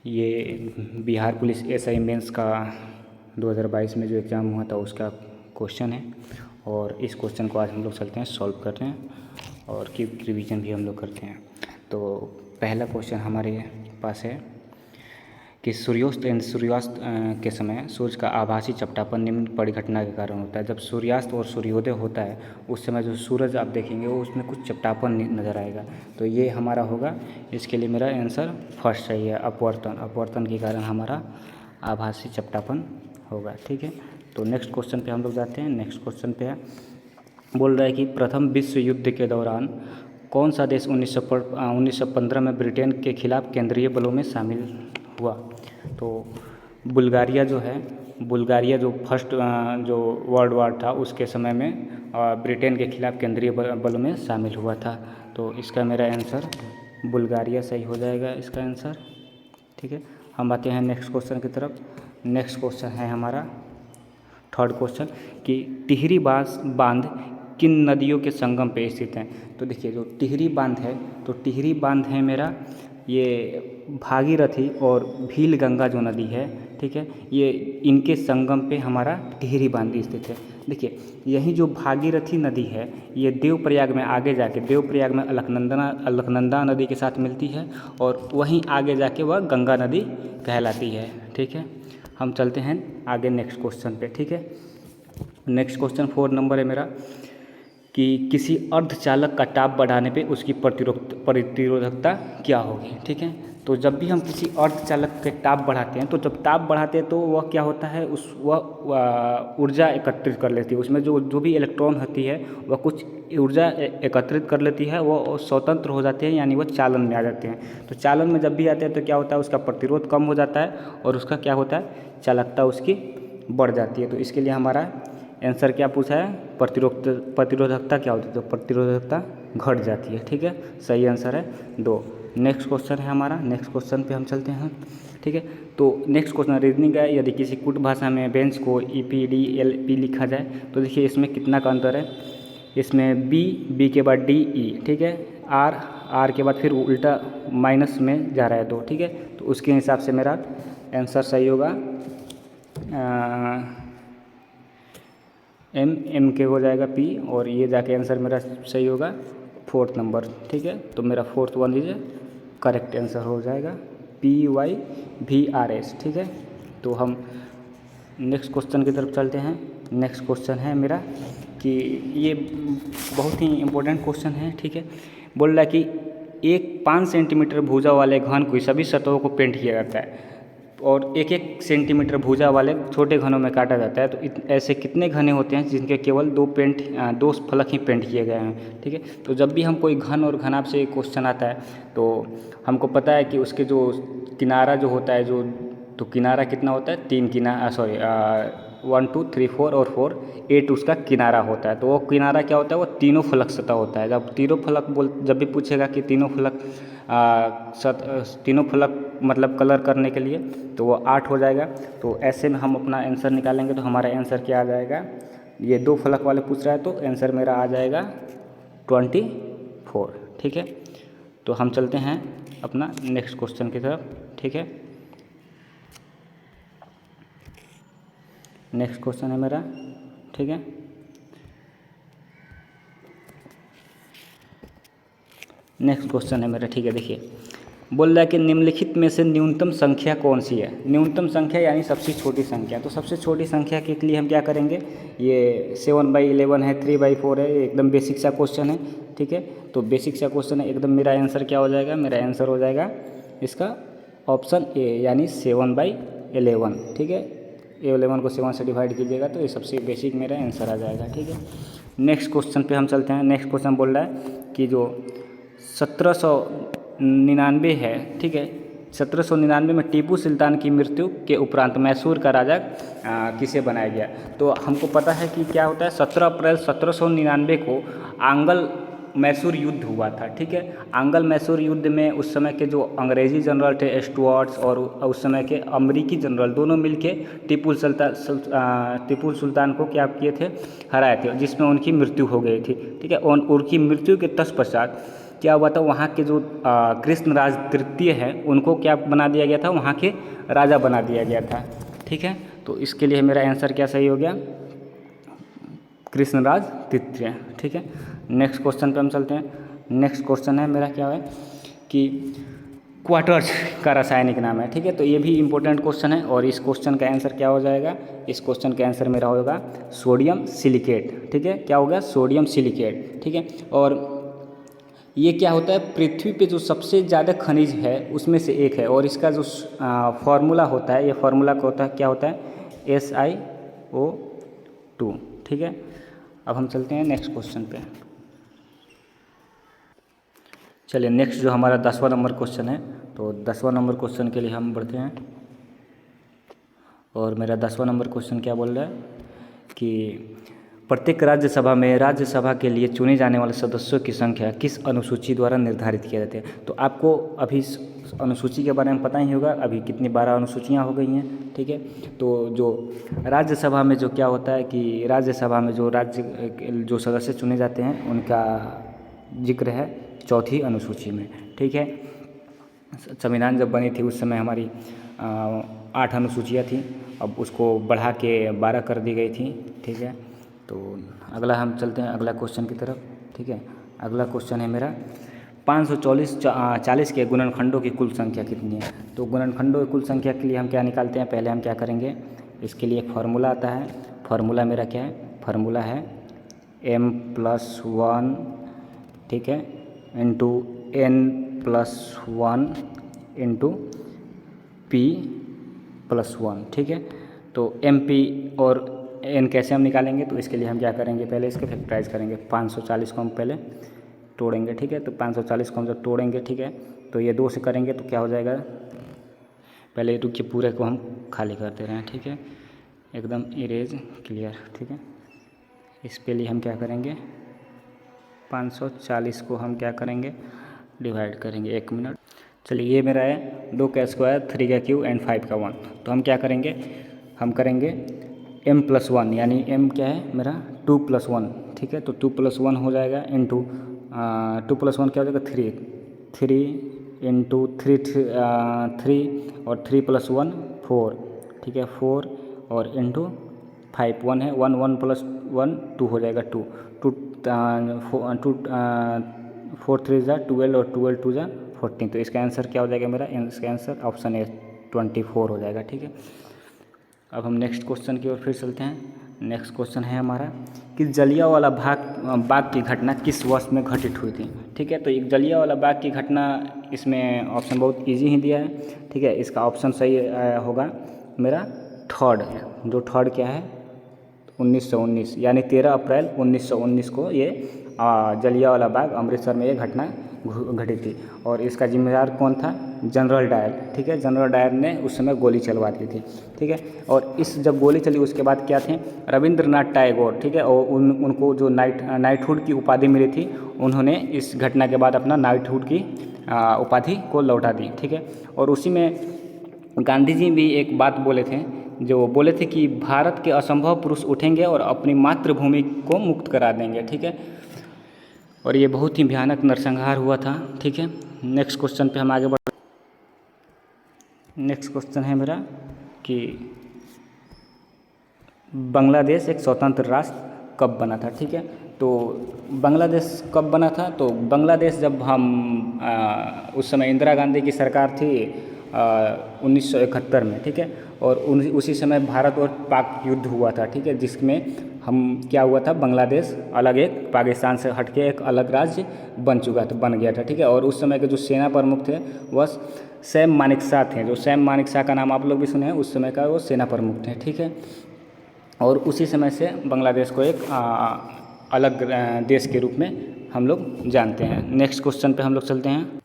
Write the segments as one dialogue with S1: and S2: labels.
S1: ये Bihar police SI mains का 2022 में जो एग्ज़ाम हुआ था उसका क्वेश्चन है और इस क्वेश्चन को आज हम लोग चलते हैं सॉल्व करते हैं और क्विक रिवीजन भी हम लोग करते हैं। तो पहला क्वेश्चन हमारे पास है कि सूर्यास्त के समय सूर्य का आभासी चपटापन निम्न परिघटना के कारण होता है। जब सूर्यास्त और सूर्योदय होता है उस समय जो सूरज आप देखेंगे वो उसमें कुछ चपटापन नज़र आएगा, तो ये हमारा होगा। इसके लिए मेरा आंसर फर्स्ट सही है, अपवर्तन के कारण हमारा आभासी चपटापन होगा। ठीक है, तो नेक्स्ट क्वेश्चन पे हम लोग जाते हैं। नेक्स्ट क्वेश्चन पे है, बोल रहा है कि प्रथम विश्व युद्ध के दौरान कौन सा देश 1915 में ब्रिटेन के खिलाफ केंद्रीय बलों में शामिल हुआ। तो बुल्गारिया जो फर्स्ट जो वर्ल्ड वार था उसके समय में ब्रिटेन के खिलाफ केंद्रीय बलों में शामिल हुआ था। तो इसका मेरा आंसर बुल्गारिया सही हो जाएगा इसका आंसर। ठीक है, हम आते हैं नेक्स्ट क्वेश्चन की तरफ। नेक्स्ट क्वेश्चन है हमारा थर्ड क्वेश्चन कि टिहरी बांध किन नदियों के संगम पे स्थित है। तो देखिए जो टिहरी बांध है, तो टिहरी बांध है मेरा ये भागीरथी और भील गंगा जो नदी है, ठीक है, ये इनके संगम पे हमारा टिहरी बांध स्थित है। देखिए यही जो भागीरथी नदी है ये देवप्रयाग में आगे जाके देवप्रयाग में अलकनंदा नदी के साथ मिलती है और वहीं आगे जाके वह गंगा नदी कहलाती है। ठीक है, हम चलते हैं आगे नेक्स्ट क्वेश्चन पे। ठीक है, नेक्स्ट क्वेश्चन 4 नंबर है मेरा कि किसी अर्धचालक का ताप बढ़ाने पे उसकी प्रतिरोधकता क्या होगी। ठीक है, तो जब भी हम किसी अर्धचालक के ताप बढ़ाते हैं तो जब ताप बढ़ाते हैं तो वह क्या होता है वह ऊर्जा एकत्रित कर लेती है। उसमें जो भी इलेक्ट्रॉन होती है वह कुछ ऊर्जा एकत्रित कर लेती है, वो स्वतंत्र हो जाते हैं, यानी वह चालन में आ जाते हैं। तो चालन में जब भी आते हैं तो क्या होता है उसका प्रतिरोध कम हो जाता है और उसका क्या होता है चालकता उसकी बढ़ जाती है। तो इसके लिए हमारा आंसर क्या पूछा है, प्रतिरोधकता क्या होती है, तो प्रतिरोधकता घट जाती है। ठीक है, सही आंसर है 2। नेक्स्ट क्वेश्चन है हमारा, नेक्स्ट क्वेश्चन पे हम चलते हैं। ठीक है, तो नेक्स्ट क्वेश्चन रीजनिंग है। यदि किसी कूट भाषा में बेंच को EPDLP लिखा जाए तो देखिए इसमें कितना का अंतर है। इसमें B के बाद DE, ठीक है, R के बाद फिर उल्टा माइनस में जा रहा है 2। ठीक है, तो उसके हिसाब से मेरा आंसर सही होगा M के हो जाएगा P और ये जाके आंसर मेरा सही होगा 4th नंबर। ठीक है, तो मेरा 4th one is correct answer हो जाएगा PYVRS। ठीक है, तो हम नेक्स्ट क्वेश्चन की तरफ चलते हैं। नेक्स्ट क्वेश्चन है मेरा कि ये बहुत ही इम्पोर्टेंट क्वेश्चन है। ठीक है, बोल रहा है कि एक 5 सेंटीमीटर भुजा वाले घन की सभी सतहों को पेंट किया जाता है और 1-1 सेंटीमीटर भुजा वाले छोटे घनों में काटा जाता है। तो ऐसे कितने घने होते हैं जिनके केवल 2 फलक ही पेंट किए गए हैं। ठीक है, तो जब भी हम कोई घन और घनाभ से क्वेश्चन आता है तो हमको पता है कि उसके जो किनारा जो होता है तो किनारा कितना होता है 3 किनारा 1 2 3 4 और 4 8 उसका किनारा होता है। तो वो किनारा क्या होता है, वो तीनों फलक सतह होता है। जब भी पूछेगा कि तीनों फलक मतलब कलर करने के लिए तो वो 8 हो जाएगा। तो ऐसे में हम अपना आंसर निकालेंगे तो हमारा आंसर क्या आ जाएगा, ये 2 फलक वाले पूछ रहा है तो आंसर मेरा आ जाएगा 24। ठीक है, तो हम चलते हैं अपना नेक्स्ट क्वेश्चन की तरफ। ठीक है, नेक्स्ट क्वेश्चन है मेरा। ठीक है, नेक्स्ट क्वेश्चन है मेरा। ठीक है, देखिए बोल रहा है कि निम्नलिखित में से न्यूनतम संख्या कौन सी है। न्यूनतम संख्या यानी सबसे छोटी संख्या। तो सबसे छोटी संख्या के लिए हम क्या करेंगे, ये 7/11 है, 3/4 है, एकदम बेसिक सा क्वेश्चन है। ठीक है, तो बेसिक सा क्वेश्चन है एकदम। मेरा आंसर क्या हो जाएगा, मेरा आंसर हो जाएगा इसका ऑप्शन ए यानी 7/11। ठीक है, 11 को 7 से डिवाइड कीजिएगा तो ये सबसे बेसिक मेरा आंसर आ जाएगा। ठीक है, नेक्स्ट क्वेश्चन पे हम चलते हैं। नेक्स्ट क्वेश्चन बोल रहा है कि जो 1799 है, ठीक है, 1799 में टीपू सुल्तान की मृत्यु के उपरांत मैसूर का राजा किसे बनाया गया। तो हमको पता है कि क्या होता है, 17 अप्रैल 1799 को आंगल मैसूर युद्ध हुआ था। ठीक है, आंगल मैसूर युद्ध में उस समय के जो अंग्रेजी जनरल थे स्टुअर्ट्स और उस समय के अमेरिकी जनरल दोनों मिलके टीपू सुल्तान को क्या किए थे, हराए थे, जिसमें उनकी मृत्यु हो गई थी। ठीक है, और उनकी मृत्यु के तत्पश्चात क्या हुआ था, वहाँ के जो कृष्णराज तृतीय है उनको क्या बना दिया गया था, वहाँ के राजा बना दिया गया था। ठीक है, तो इसके लिए मेरा आंसर क्या सही हो गया, कृष्णराज तृतीय। ठीक है, नेक्स्ट क्वेश्चन पे हम चलते हैं। नेक्स्ट क्वेश्चन है मेरा क्या है कि क्वार्टर्स का रासायनिक नाम है। ठीक है, तो ये भी इम्पोर्टेंट क्वेश्चन है और इस क्वेश्चन का आंसर क्या हो जाएगा, इस क्वेश्चन का आंसर मेरा होगा सोडियम सिलिकेट। ठीक है, क्या होगा, सोडियम सिलिकेट। ठीक है, और ये क्या होता है, पृथ्वी पे जो सबसे ज़्यादा खनिज है उसमें से एक है और इसका जो फार्मूला होता है, ये फार्मूला क्या होता है, SiO2। ठीक है, अब हम चलते हैं नेक्स्ट क्वेश्चन पे। चलिए, नेक्स्ट जो हमारा 10वां नंबर क्वेश्चन है, तो 10वां नंबर क्वेश्चन के लिए हम बढ़ते हैं। और मेरा 10वां नंबर क्वेश्चन क्या बोल रहा है कि प्रत्येक राज्यसभा में राज्यसभा के लिए चुने जाने वाले सदस्यों की संख्या किस अनुसूची द्वारा निर्धारित किया जाता है। तो आपको अभी अनुसूची के बारे में पता ही होगा, अभी कितनी 12 अनुसूचियाँ हो गई हैं। ठीक है, तो जो राज्यसभा में जो क्या होता है कि राज्यसभा में जो सदस्य चुने जाते हैं उनका जिक्र है 4थी अनुसूची में। ठीक है, संविधान जब बनी थी उस समय हमारी 8 अनुसूचियाँ थी, अब उसको बढ़ा के 12 कर दी गई थी। ठीक है, तो अगला हम चलते हैं अगला क्वेश्चन की तरफ। ठीक है, अगला क्वेश्चन है मेरा 540 के गुणनखंडों की कुल संख्या कितनी है। तो गुणनखंडों की कुल संख्या के लिए हम क्या निकालते हैं, पहले हम क्या करेंगे, इसके लिए एक फार्मूला आता है। फार्मूला मेरा क्या है, फार्मूला है m+1, ठीक है, इंटू n+1 इंटू p+1। ठीक है, तो mp और n कैसे हम निकालेंगे, तो इसके लिए हम क्या करेंगे, पहले इसके फैक्टराइज करेंगे। 540 को हम पहले तोड़ेंगे। ठीक है, तो 540 को हम जब तोड़ेंगे, ठीक है, तो ये 2 से करेंगे तो क्या हो जाएगा, पहले रुकिए पूरे को हम खाली कर दे रहे हैं। ठीक है, एकदम इरेज क्लियर। ठीक है, इस पे लिए हम क्या करेंगे, 540 को हम क्या करेंगे, डिवाइड करेंगे। 1 मिनट, चलिए, ये मेरा है 2 का स्क्वायर, 3 का क्यूब एंड 5 का 1। तो हम क्या करेंगे, हम करेंगे m+1, यानी m क्या है मेरा 2+1। ठीक है, तो 2+1 हो जाएगा इंटू 2+1 क्या हो जाएगा 3 इंटू 3 और 3+1 4। ठीक है, 4 और इंटू 5, 1 है, 1 + 1 2 हो जाएगा 2 4 3 = 12 और 12 2 = 14। तो इसका आंसर क्या हो जाएगा मेरा, इसका आंसर ऑप्शन ए 24 हो जाएगा। ठीक है, अब हम नेक्स्ट क्वेश्चन की ओर फिर चलते हैं। नेक्स्ट क्वेश्चन है हमारा कि जलियांवाला बाग की घटना किस वर्ष में घटित हुई थी। ठीक है, तो एक जलियांवाला बाग की घटना, इसमें ऑप्शन बहुत इजी ही दिया है। ठीक है, इसका ऑप्शन सही होगा मेरा थर्ड है, जो थर्ड क्या है 1919, यानी 13 अप्रैल 1919 को ये जलियांवाला बाग अमृतसर में ये घटना घटी थी। और इसका जिम्मेदार कौन था, जनरल डायर। ठीक है, जनरल डायर ने उस समय गोली चलवा दी थी। ठीक है, और इस जब गोली चली उसके बाद क्या थे, रविंद्रनाथ टैगोर। ठीक है, और उनको जो नाइटहुड की उपाधि मिली थी, उन्होंने इस घटना के बाद अपना नाइटहुड की उपाधि को लौटा दी। ठीक है, और उसी में गांधी जी भी एक बात बोले थे, जो बोले थे कि भारत के असंभव पुरुष उठेंगे और अपनी मातृभूमि को मुक्त करा देंगे। ठीक है, और ये बहुत ही भयानक नरसंहार हुआ था। ठीक है, नेक्स्ट क्वेश्चन पे हम आगे बढ़। नेक्स्ट क्वेश्चन है मेरा कि बांग्लादेश एक स्वतंत्र राष्ट्र कब बना था। ठीक है, तो बांग्लादेश कब बना था, तो बांग्लादेश जब हम उस समय इंदिरा गांधी की सरकार थी 1971 में। ठीक है, और उसी समय भारत और पाक युद्ध हुआ था। ठीक है, जिसमें हम क्या हुआ था, बांग्लादेश अलग एक पाकिस्तान से हटके एक अलग राज्य बन गया था। ठीक है, और उस समय के जो सेना प्रमुख थे वह सैम मानेकशॉ थे। जो सैम मानेकशॉ का नाम आप लोग भी सुने हैं, उस समय का वो सेना प्रमुख थे। ठीक है, और उसी समय से बांग्लादेश को एक अलग देश के रूप में हम लोग जानते हैं। नेक्स्ट क्वेश्चन पे हम लोग चलते हैं।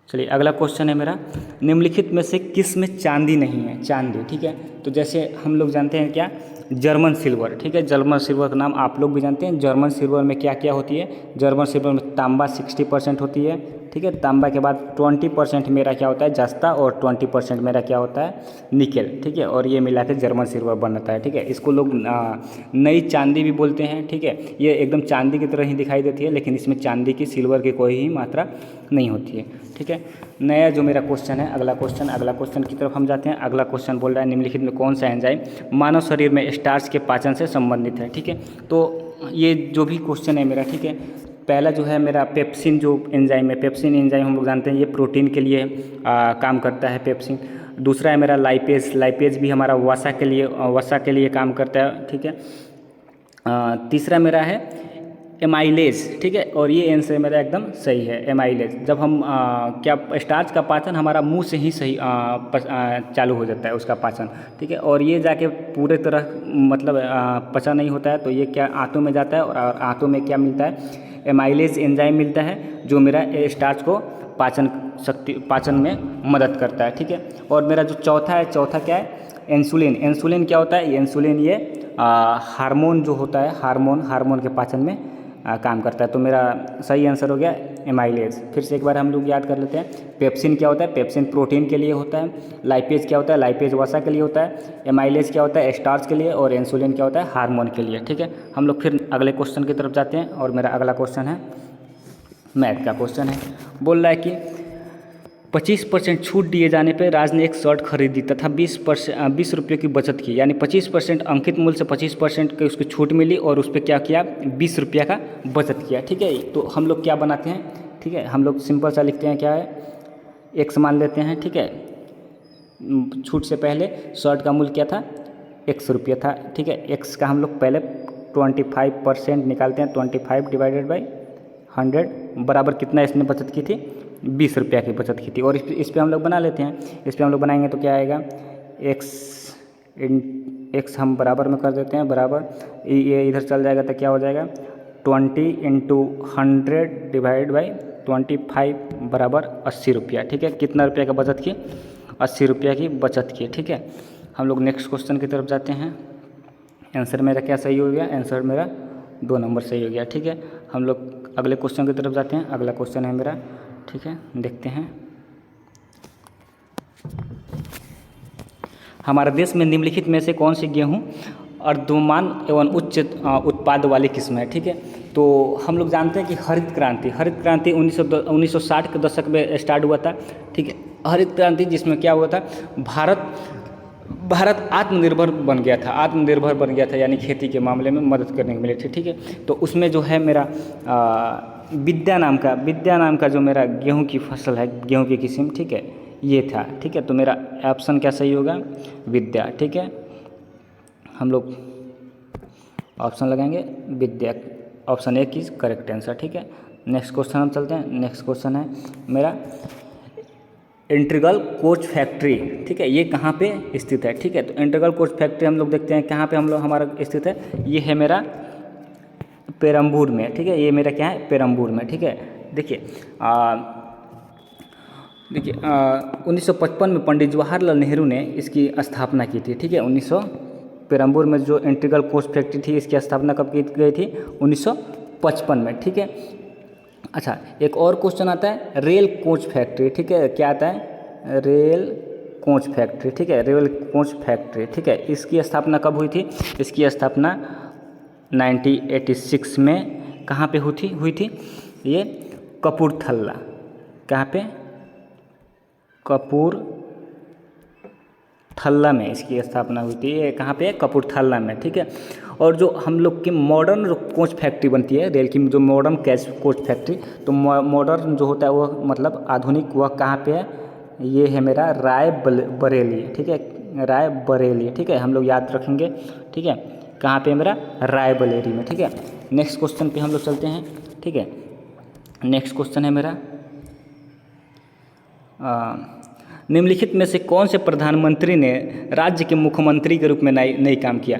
S1: चलिए, अगला क्वेश्चन है मेरा, निम्नलिखित में से किस में चांदी नहीं है, चांदी। ठीक है, तो जैसे हम लोग जानते हैं क्या, जर्मन सिल्वर। ठीक है, जर्मन सिल्वर का नाम आप लोग भी जानते हैं। जर्मन सिल्वर में क्या क्या होती है, जर्मन सिल्वर में तांबा 60% होती है, ठीक है। तांबा के बाद 20% मेरा क्या होता है जस्ता और 20% मेरा क्या होता है निकेल, ठीक है। और ये मिला के जर्मन सिल्वर बनता है, ठीक है। इसको लोग नई चांदी भी बोलते हैं, ठीक है। ये एकदम चांदी की तरह ही दिखाई देती है, लेकिन इसमें चांदी की सिल्वर की कोई ही मात्रा नहीं होती है, ठीक है। नया जो मेरा क्वेश्चन है, अगला क्वेश्चन की तरफ हम जाते हैं। अगला क्वेश्चन बोल रहा है निम्नलिखित में कौन सा एंजाइम मानव शरीर में स्टार्च के पाचन से संबंधित है, ठीक है। तो ये जो भी क्वेश्चन है मेरा, ठीक है। पहला जो है मेरा पेप्सिन जो एंजाइम है, पेप्सिन एंजाइम हम लोग जानते हैं ये प्रोटीन के लिए काम करता है पेप्सिन। दूसरा है मेरा लाइपेज भी हमारा वसा के लिए काम करता है, ठीक है। तीसरा मेरा है एमाइलेज, ठीक है। और ये आंसर मेरा एकदम सही है, एमाइलेज। जब हम क्या स्टार्च का पाचन हमारा मुंह से ही सही चालू हो जाता है उसका पाचन, ठीक है। और ये जाके पूरे तरह मतलब पचा नहीं होता है, तो ये क्या आंतों में जाता है और आंतों में क्या मिलता है एमाइलेज एंजाइम मिलता है, जो मेरा स्टार्च को पाचन में मदद करता है, ठीक है। और मेरा जो चौथा क्या है इंसुलिन क्या होता है इंसुलिन ये हार्मोन जो होता है हार्मोन के पाचन में काम करता है। तो मेरा सही आंसर हो गया एमाइलेज। फिर से एक बार हम लोग याद कर लेते हैं। पेप्सिन क्या होता है पेप्सिन प्रोटीन के लिए होता है। लाइपेज क्या होता है लाइपेज वसा के लिए होता है। एमाइलेज क्या होता है स्टार्च के लिए। और इंसुलिन क्या होता है हार्मोन के लिए, ठीक है। हम लोग फिर अगले क्वेश्चन की तरफ जाते हैं और मेरा अगला क्वेश्चन है मैथ का क्वेश्चन है। बोल रहा है कि 25% छूट दिए जाने पर राज ने एक शर्ट खरीदी तथा 20 रुपये की बचत की, यानी 25% अंकित मूल्य से 25% की उसको छूट मिली और उस पर क्या किया 20 रुपया का बचत किया, ठीक है। तो हम लोग क्या बनाते हैं, ठीक है, हम लोग सिंपल सा लिखते हैं क्या है एक्स मान लेते हैं, ठीक है। छूट से पहले शर्ट का मूल्य क्या था 100 रुपया था, ठीक है। एक्स का हम लोग पहले 25% निकालते हैं। 25 डिवाइडेड बाई 100 बराबर कितना इसने बचत की थी 20 रुपया की बचत की थी। और इस पे हम लोग बना लेते हैं। इस पे हम लोग बनाएंगे तो क्या आएगा एक्स हम बराबर में कर देते हैं, बराबर ये इधर चल जाएगा तो क्या हो जाएगा 20 × 100 डिवाइड बाई 25 बराबर 80 रुपया, ठीक है। कितना रुपया का बचत की 80 रुपया की बचत की, ठीक है। हम लोग नेक्स्ट क्वेश्चन की तरफ जाते हैं। आंसर मेरा क्या सही हो गया आंसर मेरा 2 नंबर सही हो गया, ठीक है। हम लोग अगले क्वेश्चन की तरफ जाते हैं। अगला क्वेश्चन है मेरा, ठीक है, देखते हैं। हमारे देश में निम्नलिखित में से कौन सी गेहूँ अर्धमान एवं उच्च उत्पाद वाली किस्म है, ठीक है। तो हम लोग जानते हैं कि हरित क्रांति 1960 के दशक में स्टार्ट हुआ था, ठीक है। हरित क्रांति जिसमें क्या हुआ था भारत आत्मनिर्भर बन गया था, यानी खेती के मामले में मदद करने के मिले थे, ठीक है। तो उसमें जो है मेरा विद्या नाम का जो मेरा गेहूं की फसल है, गेहूं की किस्म, ठीक है, ये था, ठीक है। तो मेरा ऑप्शन क्या सही होगा विद्या, ठीक है। हम लोग ऑप्शन लगाएंगे विद्या, ऑप्शन ए की करेक्ट आंसर, ठीक है। नेक्स्ट क्वेश्चन हम चलते हैं। नेक्स्ट क्वेश्चन है मेरा इंटीग्रल कोच फैक्ट्री, ठीक है, ये कहाँ पे स्थित है, ठीक है। तो इंटीग्रल कोच फैक्ट्री हम लोग देखते हैं कहाँ पे हमारा स्थित है। ये है मेरा पेरम्बूर में, ठीक है। ये मेरा क्या है पेरम्बूर में, ठीक है। देखिए 1955 में पंडित जवाहरलाल नेहरू ने इसकी स्थापना की थी, ठीक है। पेरम्बूर में जो इंटीग्रल कोच फैक्ट्री थी इसकी स्थापना कब की गई थी 1955 में, ठीक है। अच्छा, एक और क्वेश्चन आता है रेल कोच फैक्ट्री, ठीक है। क्या आता है रेल कोच फैक्ट्री, ठीक है, रेल कोच फैक्ट्री, ठीक है। इसकी स्थापना कब हुई थी इसकी स्थापना 1986 में कहाँ पे हुई थी ये कपूरथला, कहाँ पे कपूरथला में इसकी स्थापना हुई थी। ये कहाँ पे कपूरथला में, ठीक है। और जो हम लोग की मॉडर्न जो कोच फैक्ट्री बनती है रेल की, जो मॉडर्न कोच फैक्ट्री, तो मॉडर्न जो होता है वो मतलब आधुनिक, वह कहाँ पे है ये है मेरा रायबरेली, ठीक है, रायबरेली, ठीक है। हम लोग याद रखेंगे, ठीक है, कहाँ पे मेरा रायबरेली में, ठीक है। नेक्स्ट क्वेश्चन पे हम लोग चलते हैं, ठीक है। नेक्स्ट क्वेश्चन है मेरा निम्नलिखित में से कौन से प्रधानमंत्री ने राज्य के मुख्यमंत्री के रूप में नई काम किया।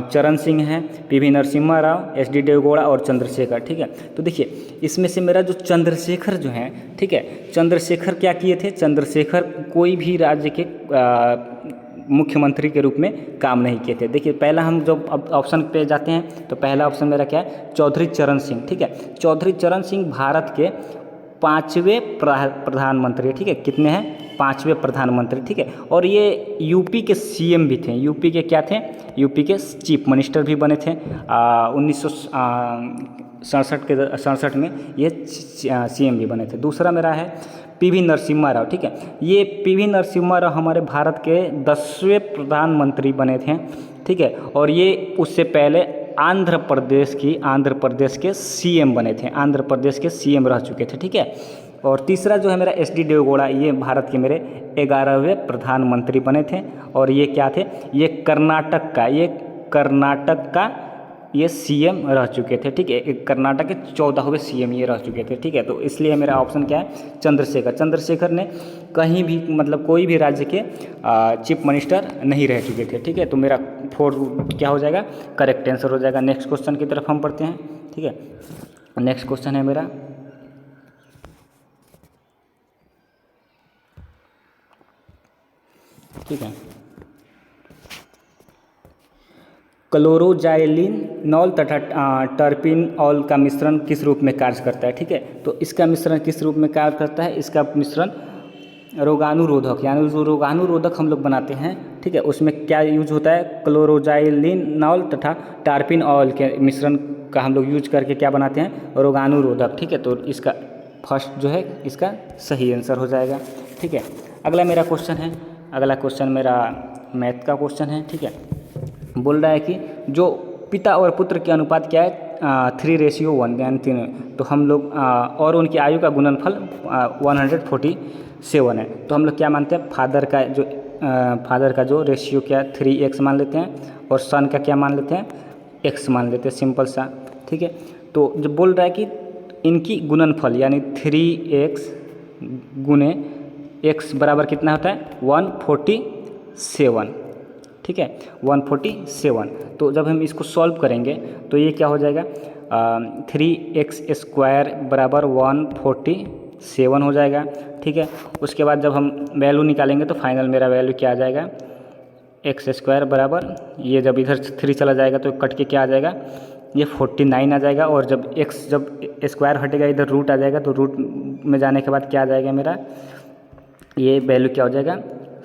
S1: चरण सिंह है, पीवी नरसिम्हा राव, एसडी देवेगौड़ा और चंद्रशेखर, ठीक है। तो देखिए इसमें से मेरा जो चंद्रशेखर जो है, ठीक है, चंद्रशेखर क्या किए थे चंद्रशेखर कोई भी राज्य के मुख्यमंत्री के रूप में काम नहीं किए थे। देखिए पहला हम जब अब ऑप्शन पे जाते हैं तो पहला ऑप्शन मेरा क्या है चौधरी चरण सिंह, ठीक है। चौधरी चरण सिंह भारत के 5वें प्रधानमंत्री, ठीक है। कितने हैं? 5वें प्रधानमंत्री, ठीक है। और ये यूपी के सीएम भी थे। यूपी के क्या थे? यूपी के चीफ मिनिस्टर भी बने थे 1967 में ये सीएम भी बने थे। दूसरा मेरा है पीवी नरसिम्हा राव, ठीक है। ये पीवी नरसिम्हा राव हमारे भारत के 10वें प्रधानमंत्री बने थे, ठीक है। और ये उससे पहले आंध्र प्रदेश के सीएम बने थे, आंध्र प्रदेश के सीएम रह चुके थे, ठीक है। और तीसरा जो है मेरा एस.डी. देवगौड़ा, ये भारत के मेरे 11वें प्रधानमंत्री बने थे। और ये क्या थे? ये कर्नाटक का ये सीएम रह चुके थे, ठीक है। कर्नाटक के 14वें सीएम ये रह चुके थे, ठीक है। तो इसलिए मेरा ऑप्शन क्या है? चंद्रशेखर ने कहीं भी मतलब कोई भी राज्य के चीफ मिनिस्टर नहीं रह चुके थे, ठीक है। तो मेरा 4 क्या हो जाएगा? करेक्ट आंसर हो जाएगा। नेक्स्ट क्वेश्चन की तरफ हम पढ़ते हैं, ठीक है। नेक्स्ट क्वेश्चन है मेरा, ठीक है। क्लोरोजाइलिनॉल तथा टर्पिनॉल का मिश्रण किस रूप में कार्य करता है, ठीक है। तो इसका मिश्रण किस रूप में कार्य करता है? इसका मिश्रण रोगाणुरोधक, यानी जो रोगाणुरोधक हम लोग बनाते हैं, ठीक है, उसमें क्या यूज होता है? क्लोरोजाइलिनॉल तथा टर्पिनॉल के मिश्रण का हम लोग यूज करके क्या बनाते हैं? रोगाणुरोधक, ठीक है। तो इसका फर्स्ट जो है इसका सही आंसर हो जाएगा, ठीक है। अगला मेरा क्वेश्चन मेरा मैथ का क्वेश्चन है, ठीक है। बोल रहा है कि जो पिता और पुत्र के अनुपात क्या है? 3:1, यानी 3। तो हम लोग और उनकी आयु का गुणनफल 147 है। तो हम लोग क्या मानते हैं? फादर का जो रेशियो क्या 3x मान लेते हैं, और सन का क्या मान लेते हैं? x मान लेते हैं, सिंपल सा, ठीक है। तो जो बोल रहा है कि इनकी गुणनफल यानी 3x गुने x बराबर कितना होता है? 147, ठीक है, 147। तो जब हम इसको सॉल्व करेंगे तो ये क्या हो जाएगा? 3x² बराबर 147 हो जाएगा, ठीक है। उसके बाद जब हम वैल्यू निकालेंगे तो फाइनल मेरा वैल्यू क्या आ जाएगा? x² बराबर, ये जब इधर 3 चला जाएगा तो कट के क्या आ जाएगा? ये 49 आ जाएगा। और जब स्क्वायर हटेगा, इधर रूट आ जाएगा, तो रूट में जाने के बाद क्या आ जाएगा मेरा? ये वैल्यू क्या हो जाएगा?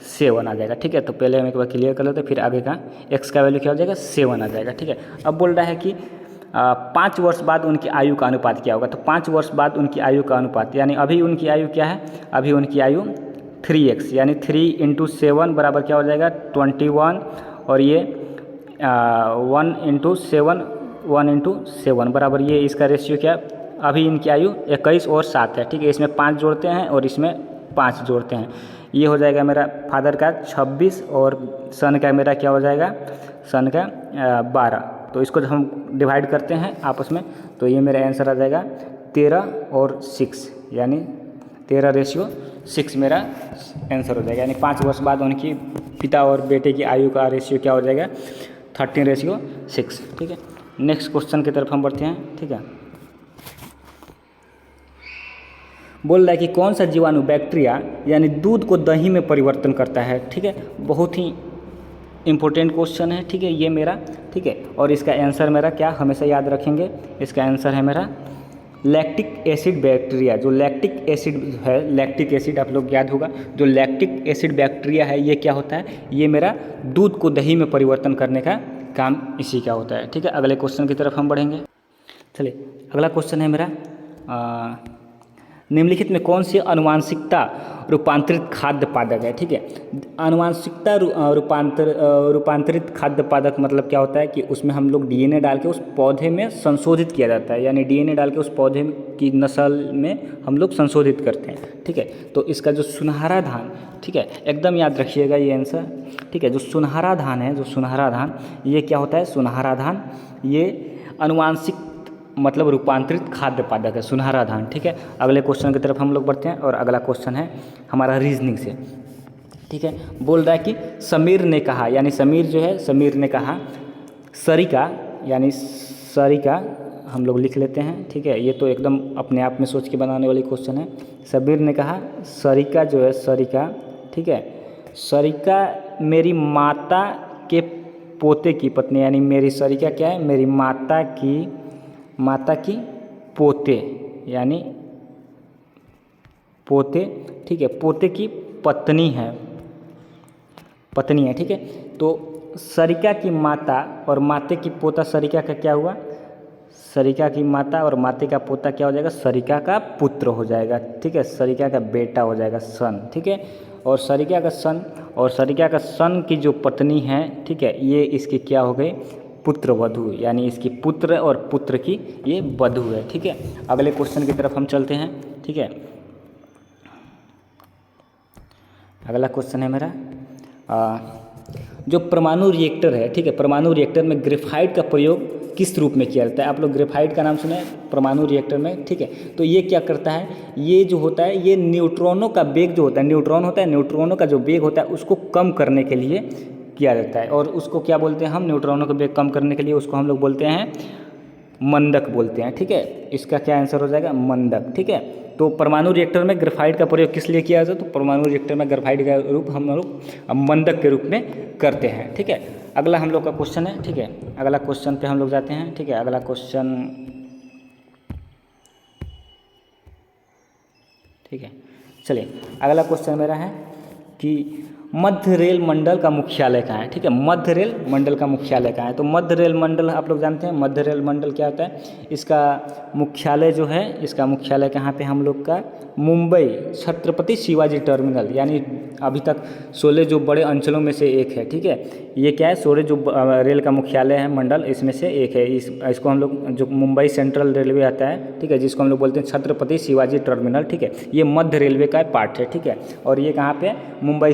S1: 7 आ जाएगा, ठीक है। तो पहले हम एक बार क्लियर कर लेते हैं, फिर आगे का x का वैल्यू क्या हो जाएगा? 7 आ जाएगा, ठीक है। अब बोल रहा है कि 5 वर्ष बाद उनकी आयु का अनुपात क्या होगा? तो 5 वर्ष बाद उनकी आयु का अनुपात, यानी अभी उनकी आयु क्या है? अभी उनकी आयु 3x, यानी 3 × 7 बराबर क्या हो जाएगा? 21। और ये 1 × 7 बराबर, ये इसका रेशियो क्या? अभी इनकी आयु 21 और 7 है, ठीक है। इसमें 5 जोड़ते हैं और इसमें 5 जोड़ते हैं, ये हो जाएगा मेरा फादर का 26 और सन का मेरा क्या हो जाएगा? सन का 12। तो इसको जब हम डिवाइड करते हैं आपस में तो ये मेरा आंसर आ जाएगा 13 और 6, यानी 13:6 मेरा आंसर हो जाएगा। यानी 5 वर्ष बाद उनकी पिता और बेटे की आयु का रेशियो क्या हो जाएगा? 13:6, ठीक है। नेक्स्ट क्वेश्चन की तरफ हम बढ़ते हैं, ठीक है। बोल रहा है कि कौन सा जीवाणु बैक्टीरिया यानी दूध को दही में परिवर्तन करता है, ठीक है। बहुत ही इम्पोर्टेंट क्वेश्चन है, ठीक है, ये मेरा, ठीक है। और इसका आंसर मेरा क्या हमेशा याद रखेंगे? इसका आंसर है मेरा लैक्टिक एसिड बैक्टीरिया। जो लैक्टिक एसिड है, लैक्टिक एसिड आप लोग याद होगा, जो लैक्टिक एसिड बैक्टीरिया है ये क्या होता है? ये मेरा दूध को दही में परिवर्तन करने का काम इसी का होता है, ठीक है। अगले क्वेश्चन की तरफ हम बढ़ेंगे। चलिए, अगला क्वेश्चन है मेरा निम्नलिखित में कौन सी आनुवांशिकता रूपांतरित खाद्य पादक है, ठीक है। आनुवांशिकता रूपांतरित खाद्य पादक मतलब क्या होता है कि उसमें हम लोग डीएनए डाल के उस पौधे में संशोधित किया जाता है, यानी डीएनए डाल के उस पौधे की नस्ल में हम लोग संशोधित करते हैं, ठीक है। तो इसका जो सुनहरा धान, ठीक है, एकदम याद रखिएगा ये आंसर, ठीक है। जो सुनहरा धान है, जो सुनहरा धान, ये क्या होता है? सुनहरा धान ये आनुवांशिक मतलब रूपांतरित खाद्य पादक है, सुनहरा धान, ठीक है। अगले क्वेश्चन की तरफ हम लोग बढ़ते हैं और अगला क्वेश्चन है हमारा रीजनिंग से, ठीक है। बोल रहा है कि समीर ने कहा, यानी समीर जो है, समीर ने कहा सरिका, यानी सरिका हम लोग लिख लेते हैं, ठीक है। ये तो एकदम अपने आप में सोच के बनाने वाली क्वेश्चन है। समीर ने कहा सरिका जो है, सरिका, ठीक है, सरिका मेरी माता के पोते की पत्नी, यानी मेरी सरिका क्या है? मेरी माता की पोते, यानी पोते, ठीक है, पोते की पत्नी है, ठीक है। तो सरिका की माता और माते की पोता सरिका का क्या हुआ, सरिका की माता और माते का पोता क्या हो जाएगा, सरिका का पुत्र हो जाएगा, ठीक है, सरिका का बेटा हो जाएगा, सन, ठीक है। और सरिका का सन और सरिका का सन की जो पत्नी है, ठीक है, ये इसकी क्या हो गई, पुत्र वधू, यानी इसकी पुत्र और पुत्र की ये वधू है, ठीक है। अगले क्वेश्चन की तरफ हम चलते हैं, ठीक है। अगला क्वेश्चन है मेरा जो परमाणु रिएक्टर है, ठीक है, परमाणु रिएक्टर में ग्रेफाइट का प्रयोग किस रूप में किया जाता है। आप लोग ग्रेफाइट का नाम सुने परमाणु रिएक्टर में, ठीक है। तो ये क्या करता है, ये जो होता है ये न्यूट्रॉनों का वेग जो होता है, न्यूट्रॉन होता है, न्यूट्रॉनों का जो वेग होता है उसको कम करने के लिए किया जाता है। और उसको क्या बोलते हैं हम, न्यूट्रॉनों का वेग कम करने के लिए उसको हम लोग बोलते हैं मंदक बोलते हैं, ठीक है। इसका क्या आंसर हो जाएगा, मंदक, ठीक है। तो परमाणु रिएक्टर में ग्रेफाइट का प्रयोग किस लिए किया जाता है, तो परमाणु रिएक्टर में ग्रेफाइट का रूप हम लोग मंदक के रूप में करते हैं, ठीक है। अगला हम लोग का क्वेश्चन है, ठीक है, अगला क्वेश्चन पे हम लोग जाते हैं, ठीक है। अगला क्वेश्चन, ठीक है, चलिए अगला क्वेश्चन मेरा है कि मध्य रेल मंडल का मुख्यालय कहाँ है, ठीक है। मध्य रेल मंडल का मुख्यालय कहाँ है, तो मध्य रेल मंडल आप लोग जानते हैं, मध्य रेल मंडल क्या होता है, इसका मुख्यालय जो है, इसका मुख्यालय कहाँ पे हम लोग का, मुंबई छत्रपति शिवाजी टर्मिनल, यानी अभी तक 16 जो बड़े अंचलों में से एक है, ठीक है। ये क्या है, 16 जो रेल का मुख्यालय है मंडल, इसमें से एक है। इसको हम लोग, जो मुंबई सेंट्रल रेलवे आता है, ठीक है, जिसको हम लोग बोलते हैं छत्रपति शिवाजी टर्मिनल, ठीक है, ये मध्य रेलवे का पार्ट है, ठीक है। और ये कहाँ पे, मुंबई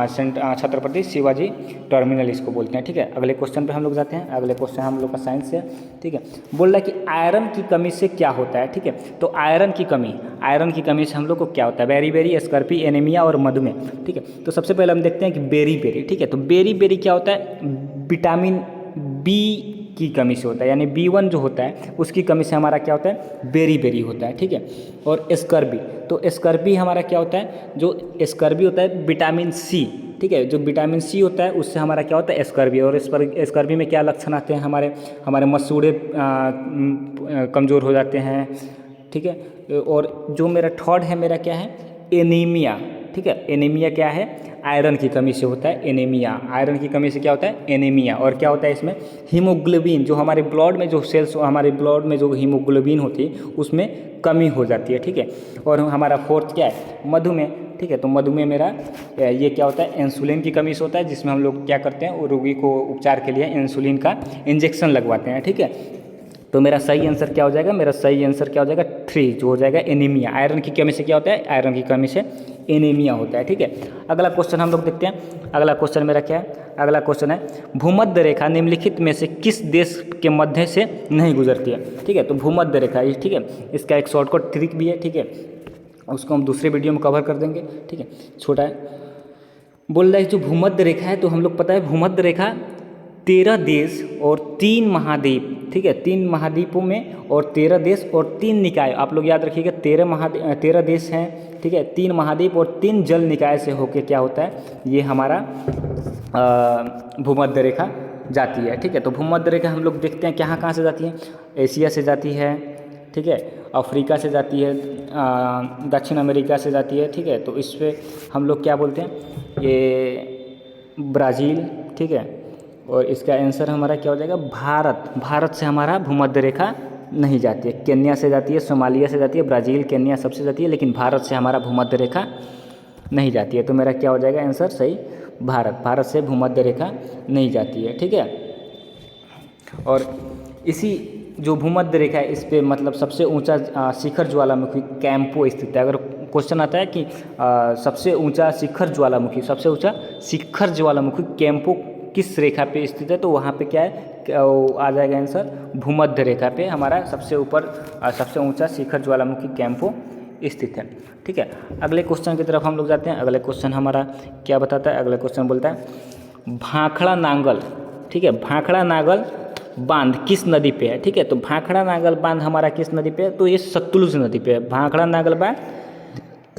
S1: छत्रपति शिवाजी टर्मिनल इसको बोलते हैं, ठीक है। अगले क्वेश्चन पे हम लोग जाते हैं। अगले क्वेश्चन हम लोग का साइंस से, ठीक है। बोल रहा है कि आयरन की कमी से क्या होता है, ठीक है। तो आयरन की कमी से हम लोग को क्या होता है, बेरी स्कर्पी, एनीमिया और मधुमेह, ठीक है। तो सबसे पहले हम देखते हैं कि बेरी, ठीक है। तो बेरी क्या होता है, विटामिन बी की कमी से होता है, यानी B1 जो होता है उसकी कमी से हमारा क्या होता है, बेरी होता है, ठीक है। और स्कर्बी, तो स्कर्बी हमारा क्या होता है, जो स्कर्बी होता है विटामिन सी, ठीक है, जो विटामिन सी होता है उससे हमारा क्या होता है, स्कर्बी। और स्कर्बी में क्या लक्षण आते हैं, हमारे मसूड़े कमज़ोर हो जाते हैं, ठीक है। और जो मेरा थर्ड है, मेरा क्या है, एनीमिया, ठीक है। एनीमिया क्या है, आयरन की कमी से होता है एनीमिया, आयरन की कमी से क्या होता है, एनीमिया। और क्या होता है इसमें, हीमोग्लोबिन, जो हमारे ब्लड में जो सेल्स, हमारे ब्लड में जो हीमोग्लोबिन होती है उसमें कमी हो जाती है, ठीक है। और हमारा फोर्थ क्या है, मधुमेह, ठीक है। तो मधुमेह मेरा ये क्या होता है, इंसुलिन की कमी से होता है, जिसमें हम लोग क्या करते हैं, रोगी को उपचार के लिए इंसुलिन का इंजेक्शन लगवाते हैं, ठीक है। तो मेरा सही आंसर क्या हो जाएगा, मेरा सही आंसर क्या हो जाएगा, 3 जो हो जाएगा एनीमिया। आयरन की कमी से क्या होता है, आयरन की कमी से एनीमिया होता है, ठीक है। अगला क्वेश्चन हम लोग देखते हैं। अगला क्वेश्चन मेरा क्या है, अगला क्वेश्चन है भूमध्य रेखा निम्नलिखित में से किस देश के मध्य से नहीं गुजरती है, ठीक है। तो भूमध्य रेखा, ठीक है, इसका एक शॉर्टकट ट्रिक भी है, ठीक है, उसको हम दूसरे वीडियो में कवर कर देंगे, ठीक है, छोटा है। बोल रहा है जो भूमध्य रेखा है, तो हम लोग पता है भूमध्य रेखा 13 देश और 3 महाद्वीप, ठीक है, 3 महाद्वीपों में और 13 देश और 3 निकाय, आप लोग याद रखिएगा 13 देश हैं, ठीक है, 3 महाद्वीप और 3 जल निकाय से होके क्या होता है, ये हमारा भूमध्य रेखा जाती है, ठीक है। तो भूमध्य रेखा हम लोग देखते हैं कहाँ से जाती है, एशिया से जाती है, ठीक है, अफ्रीका से जाती है, दक्षिण अमेरिका से जाती है, ठीक है। तो इस पर हम लोग क्या बोलते हैं, ये ब्राज़ील, ठीक है। और इसका आंसर हमारा क्या हो जाएगा, भारत से हमारा भूमध्य रेखा नहीं जाती है, केन्या से जाती है, सोमालिया से जाती है, ब्राज़ील, केन्या सबसे जाती है, लेकिन भारत से हमारा भूमध्य रेखा नहीं जाती है। तो मेरा क्या हो जाएगा आंसर सही, भारत से भूमध्य रेखा नहीं जाती है, ठीक है। और इसी जो भूमध्य रेखा है इस पे मतलब सबसे ऊंचा शिखर ज्वालामुखी कैंपो स्थित है। अगर क्वेश्चन आता है कि सबसे ऊंचा शिखर ज्वालामुखी कैंपो किस रेखा पे स्थित है, तो वहाँ पे क्या है, आ जाएगा आंसर भूमध्य रेखा पे हमारा सबसे ऊपर सबसे ऊंचा शिखर ज्वालामुखी कैंपो स्थित है, ठीक है। अगले क्वेश्चन की तरफ हम लोग जाते हैं। अगले क्वेश्चन हमारा क्या बताता है, अगले क्वेश्चन बोलता है भाखड़ा नांगल, ठीक है, भाखड़ा नांगल बांध किस नदी पे है, ठीक है। तो भाखड़ा नांगल बांध हमारा किस नदी पे है, तो ये सतलुज नदी पे है। भाखड़ा नांगल बांध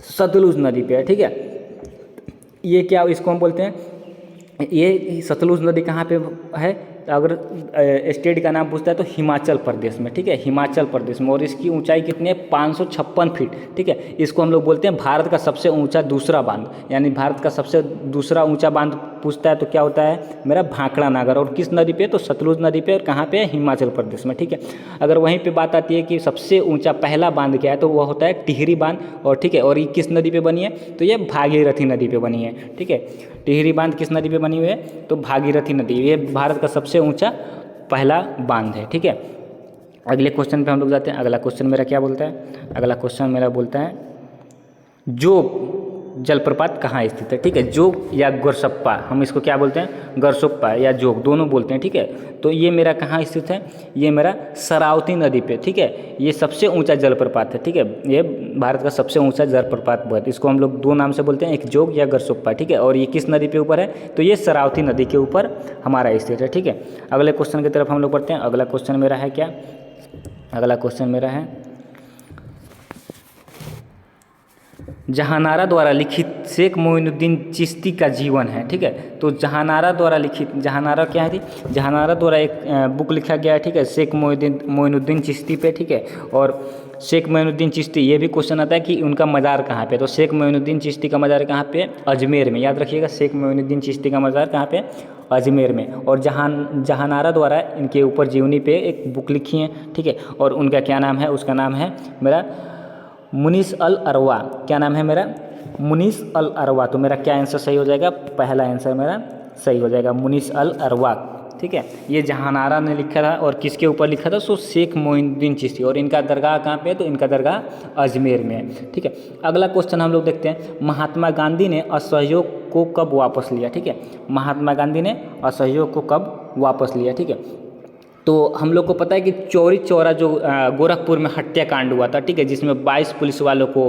S1: सतलुज नदी पे है, ठीक है। ये क्या, इसको हम बोलते हैं, ये सतलुज नदी कहाँ पे है, अगर स्टेट का नाम पूछता है तो हिमाचल प्रदेश में, ठीक है, हिमाचल प्रदेश में। और इसकी ऊंचाई कितनी है? 556 फीट, ठीक है। इसको हम लोग बोलते हैं भारत का सबसे ऊंचा दूसरा बांध, यानी भारत का सबसे दूसरा ऊंचा बांध पूछता है तो क्या होता है मेरा? भाखड़ा नागर। और किस नदी पे? तो सतलुज नदी पे। और कहाँ पे? हिमाचल प्रदेश में, ठीक है। अगर वहीं पे बात आती है कि सबसे ऊंचा पहला बांध क्या है, तो वह होता है टिहरी बांध। और ठीक है, और ये किस नदी पे बनी है? तो ये भागीरथी नदी पे बनी है, ठीक है। टिहरी बांध किस नदी पे बनी हुई है? तो भागीरथी नदी। ये भारत का सबसे ऊंचा पहला बांध है, ठीक है। अगले क्वेश्चन पे हम लोग जाते हैं। अगला क्वेश्चन मेरा क्या बोलता है? अगला क्वेश्चन मेरा बोलता है जोग जलप्रपात कहाँ स्थित है, ठीक है। जोग या गोरसप्पा, हम इसको क्या बोलते हैं? गरसोप्पा या जोग, दोनों बोलते हैं, ठीक है। तो ये मेरा कहाँ स्थित है? ये मेरा शरावती नदी पे, ठीक है। ये सबसे ऊंचा जलप्रपात है, ठीक है। ये भारत का सबसे ऊंचा जलप्रपात है। इसको हम लोग दो नाम से बोलते हैं, एक जोग या गरसोप्पा, ठीक है। और ये किस नदी पे ऊपर है? तो ये शरावती नदी के ऊपर हमारा स्थित है, ठीक है। अगले क्वेश्चन की तरफ हम लोग बढ़ते हैं। अगला क्वेश्चन मेरा है क्या? अगला क्वेश्चन मेरा है जहानारा द्वारा लिखित शेख मोइनुद्दीन चिश्ती का जीवन है, ठीक है। तो जहानारा द्वारा लिखित, जहानारा क्या है थी? जहानारा द्वारा एक बुक लिखा गया है, ठीक है, शेख मोइनुद्दीन चिश्ती पे, ठीक है। और शेख मोइनुद्दीन चिश्ती, ये भी क्वेश्चन आता है कि उनका मज़ार कहाँ पे? तो शेख मोइनुद्दीन चिश्ती का मज़ार कहाँ पे? अजमेर में। याद रखिएगा, शेख मोइनुद्दीन चिश्ती का मज़ार कहाँ पे? अजमेर में। और जहानारा द्वारा इनके ऊपर जीवनी पे एक बुक लिखी है, ठीक है। और उनका क्या नाम है? उसका नाम है मेरा मुनीस अल अरवा। क्या नाम है मेरा? मुनीस अल अरवा। तो मेरा क्या आंसर सही हो जाएगा? पहला आंसर मेरा सही हो जाएगा, मुनीस अल अरवा, ठीक है। ये जहानारा ने लिखा था। और किसके ऊपर लिखा था? सो शेख मोइनुद्दीन चिश्ती। और इनका दरगाह कहाँ पे है? तो इनका दरगाह अजमेर में है, ठीक है। अगला क्वेश्चन हम लोग देखते हैं, महात्मा गांधी ने असहयोग को कब वापस लिया, ठीक है। महात्मा गांधी ने असहयोग को कब वापस लिया, ठीक है। तो हम लोग को पता है कि चौरी चौरा जो गोरखपुर में हत्याकांड हुआ था, ठीक है, जिसमें 22 पुलिस वालों को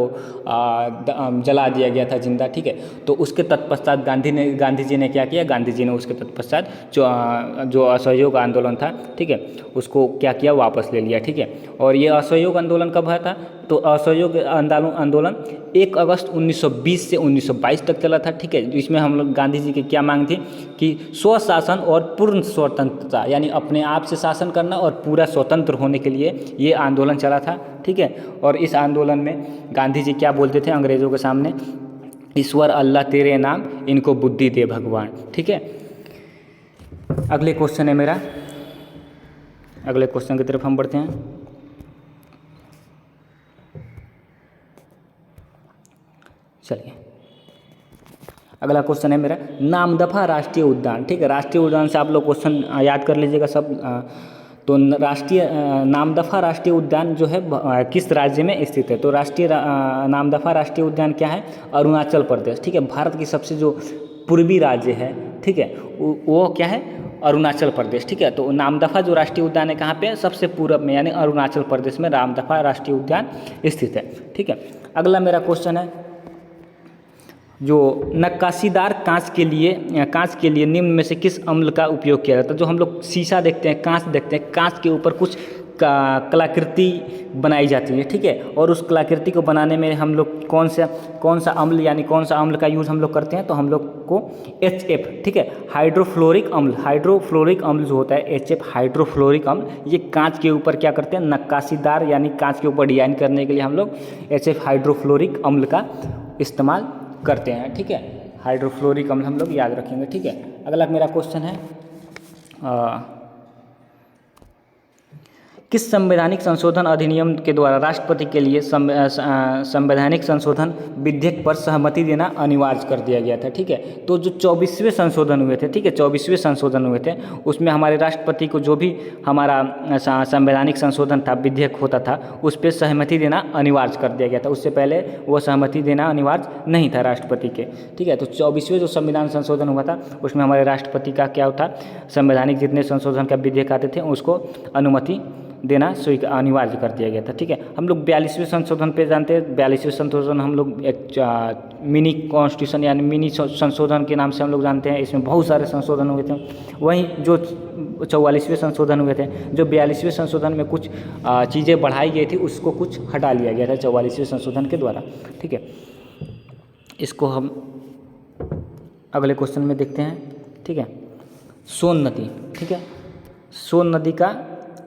S1: जला दिया गया था जिंदा, ठीक है। तो उसके तत्पश्चात गांधी जी ने क्या किया? गांधी जी ने उसके तत्पश्चात जो असहयोग आंदोलन था, ठीक है, उसको क्या किया? वापस ले लिया, ठीक है। और ये असहयोग आंदोलन कब हुआ था? तो असहयोग आंदोलन 1 अगस्त 1920 से 1922 तक चला था, ठीक है। इसमें हम लोग गांधी जी की क्या मांग थी कि स्वशासन और पूर्ण स्वतंत्रता, यानी अपने आप से शासन करना और पूरा स्वतंत्र होने के लिए ये आंदोलन चला था, ठीक है। और इस आंदोलन में गांधी जी क्या बोलते थे अंग्रेज़ों के सामने? ईश्वर अल्लाह तेरे नाम, इनको बुद्धि दे भगवान, ठीक है। अगले क्वेश्चन है मेरा, अगले क्वेश्चन की तरफ हम बढ़ते हैं। चलिए, अगला क्वेश्चन है मेरा नामदफा राष्ट्रीय उद्यान, ठीक है। राष्ट्रीय उद्यान से आप लोग क्वेश्चन याद कर लीजिएगा सब। तो नामदफा राष्ट्रीय उद्यान जो है किस राज्य में स्थित है? तो नामदफा राष्ट्रीय उद्यान क्या है? अरुणाचल प्रदेश, ठीक है। भारत की सबसे जो पूर्वी राज्य है, ठीक है, वो क्या है? अरुणाचल प्रदेश, ठीक है। तो नामदफा जो राष्ट्रीय उद्यान है कहाँ पे? सबसे पूर्व में, यानी अरुणाचल प्रदेश में नामदफा राष्ट्रीय उद्यान स्थित है, ठीक है। अगला मेरा क्वेश्चन है जो नक्काशीदार कांच के लिए निम्न में से किस अम्ल का उपयोग किया जाता है? जो हम लोग शीशा देखते हैं, कांच देखते हैं, कांच के ऊपर कुछ कलाकृति बनाई जाती है, ठीक है। और उस कलाकृति को बनाने में हम लोग कौन सा अम्ल, यानी कौन सा अम्ल का यूज़ हम लोग करते हैं? तो हम लोग को HF, ठीक है, हाइड्रोफ्लोरिक अम्ल जो होता है HF हाइड्रोफ्लोरिक अम्ल, ये कांच के ऊपर क्या करते हैं? नक्काशीदार यानी कांच के ऊपर डिजाइन करने के लिए हम लोग HF हाइड्रोफ्लोरिक अम्ल का इस्तेमाल करते हैं, ठीक है। हाइड्रोफ्लोरिक अम्ल हम लोग याद रखेंगे, ठीक है। अगला मेरा क्वेश्चन है किस संवैधानिक संशोधन अधिनियम के द्वारा राष्ट्रपति के लिए संवैधानिक संशोधन विधेयक पर सहमति देना अनिवार्य कर दिया गया था, ठीक है। तो जो 24वें संशोधन हुए थे, ठीक है, 24वें संशोधन हुए थे, उसमें हमारे राष्ट्रपति को जो भी हमारा संवैधानिक संशोधन था, विधेयक होता था, उस पर सहमति देना अनिवार्य कर दिया गया था। उससे पहले वो सहमति देना अनिवार्य नहीं था राष्ट्रपति के, ठीक है। तो 24वें जो संविधान संशोधन हुआ था उसमें हमारे राष्ट्रपति का क्या था? संवैधानिक जितने संशोधन का विधेयक आते थे उसको अनुमति देना अनिवार्य कर दिया गया था, ठीक है। हम लोग 42वें संशोधन पे जानते हैं। 42वें संशोधन हम लोग एक मिनी कॉन्स्टिट्यूशन यानी मिनी संशोधन के नाम से हम लोग जानते हैं। इसमें बहुत सारे संशोधन हुए थे। वहीं जो 44वें संशोधन हुए थे, जो 42वें संशोधन में कुछ चीज़ें बढ़ाई गई थी उसको कुछ हटा लिया गया था 44वें संशोधन के द्वारा, ठीक है। इसको हम अगले क्वेश्चन में देखते हैं, ठीक है। सोन नदी, ठीक है, सोन नदी का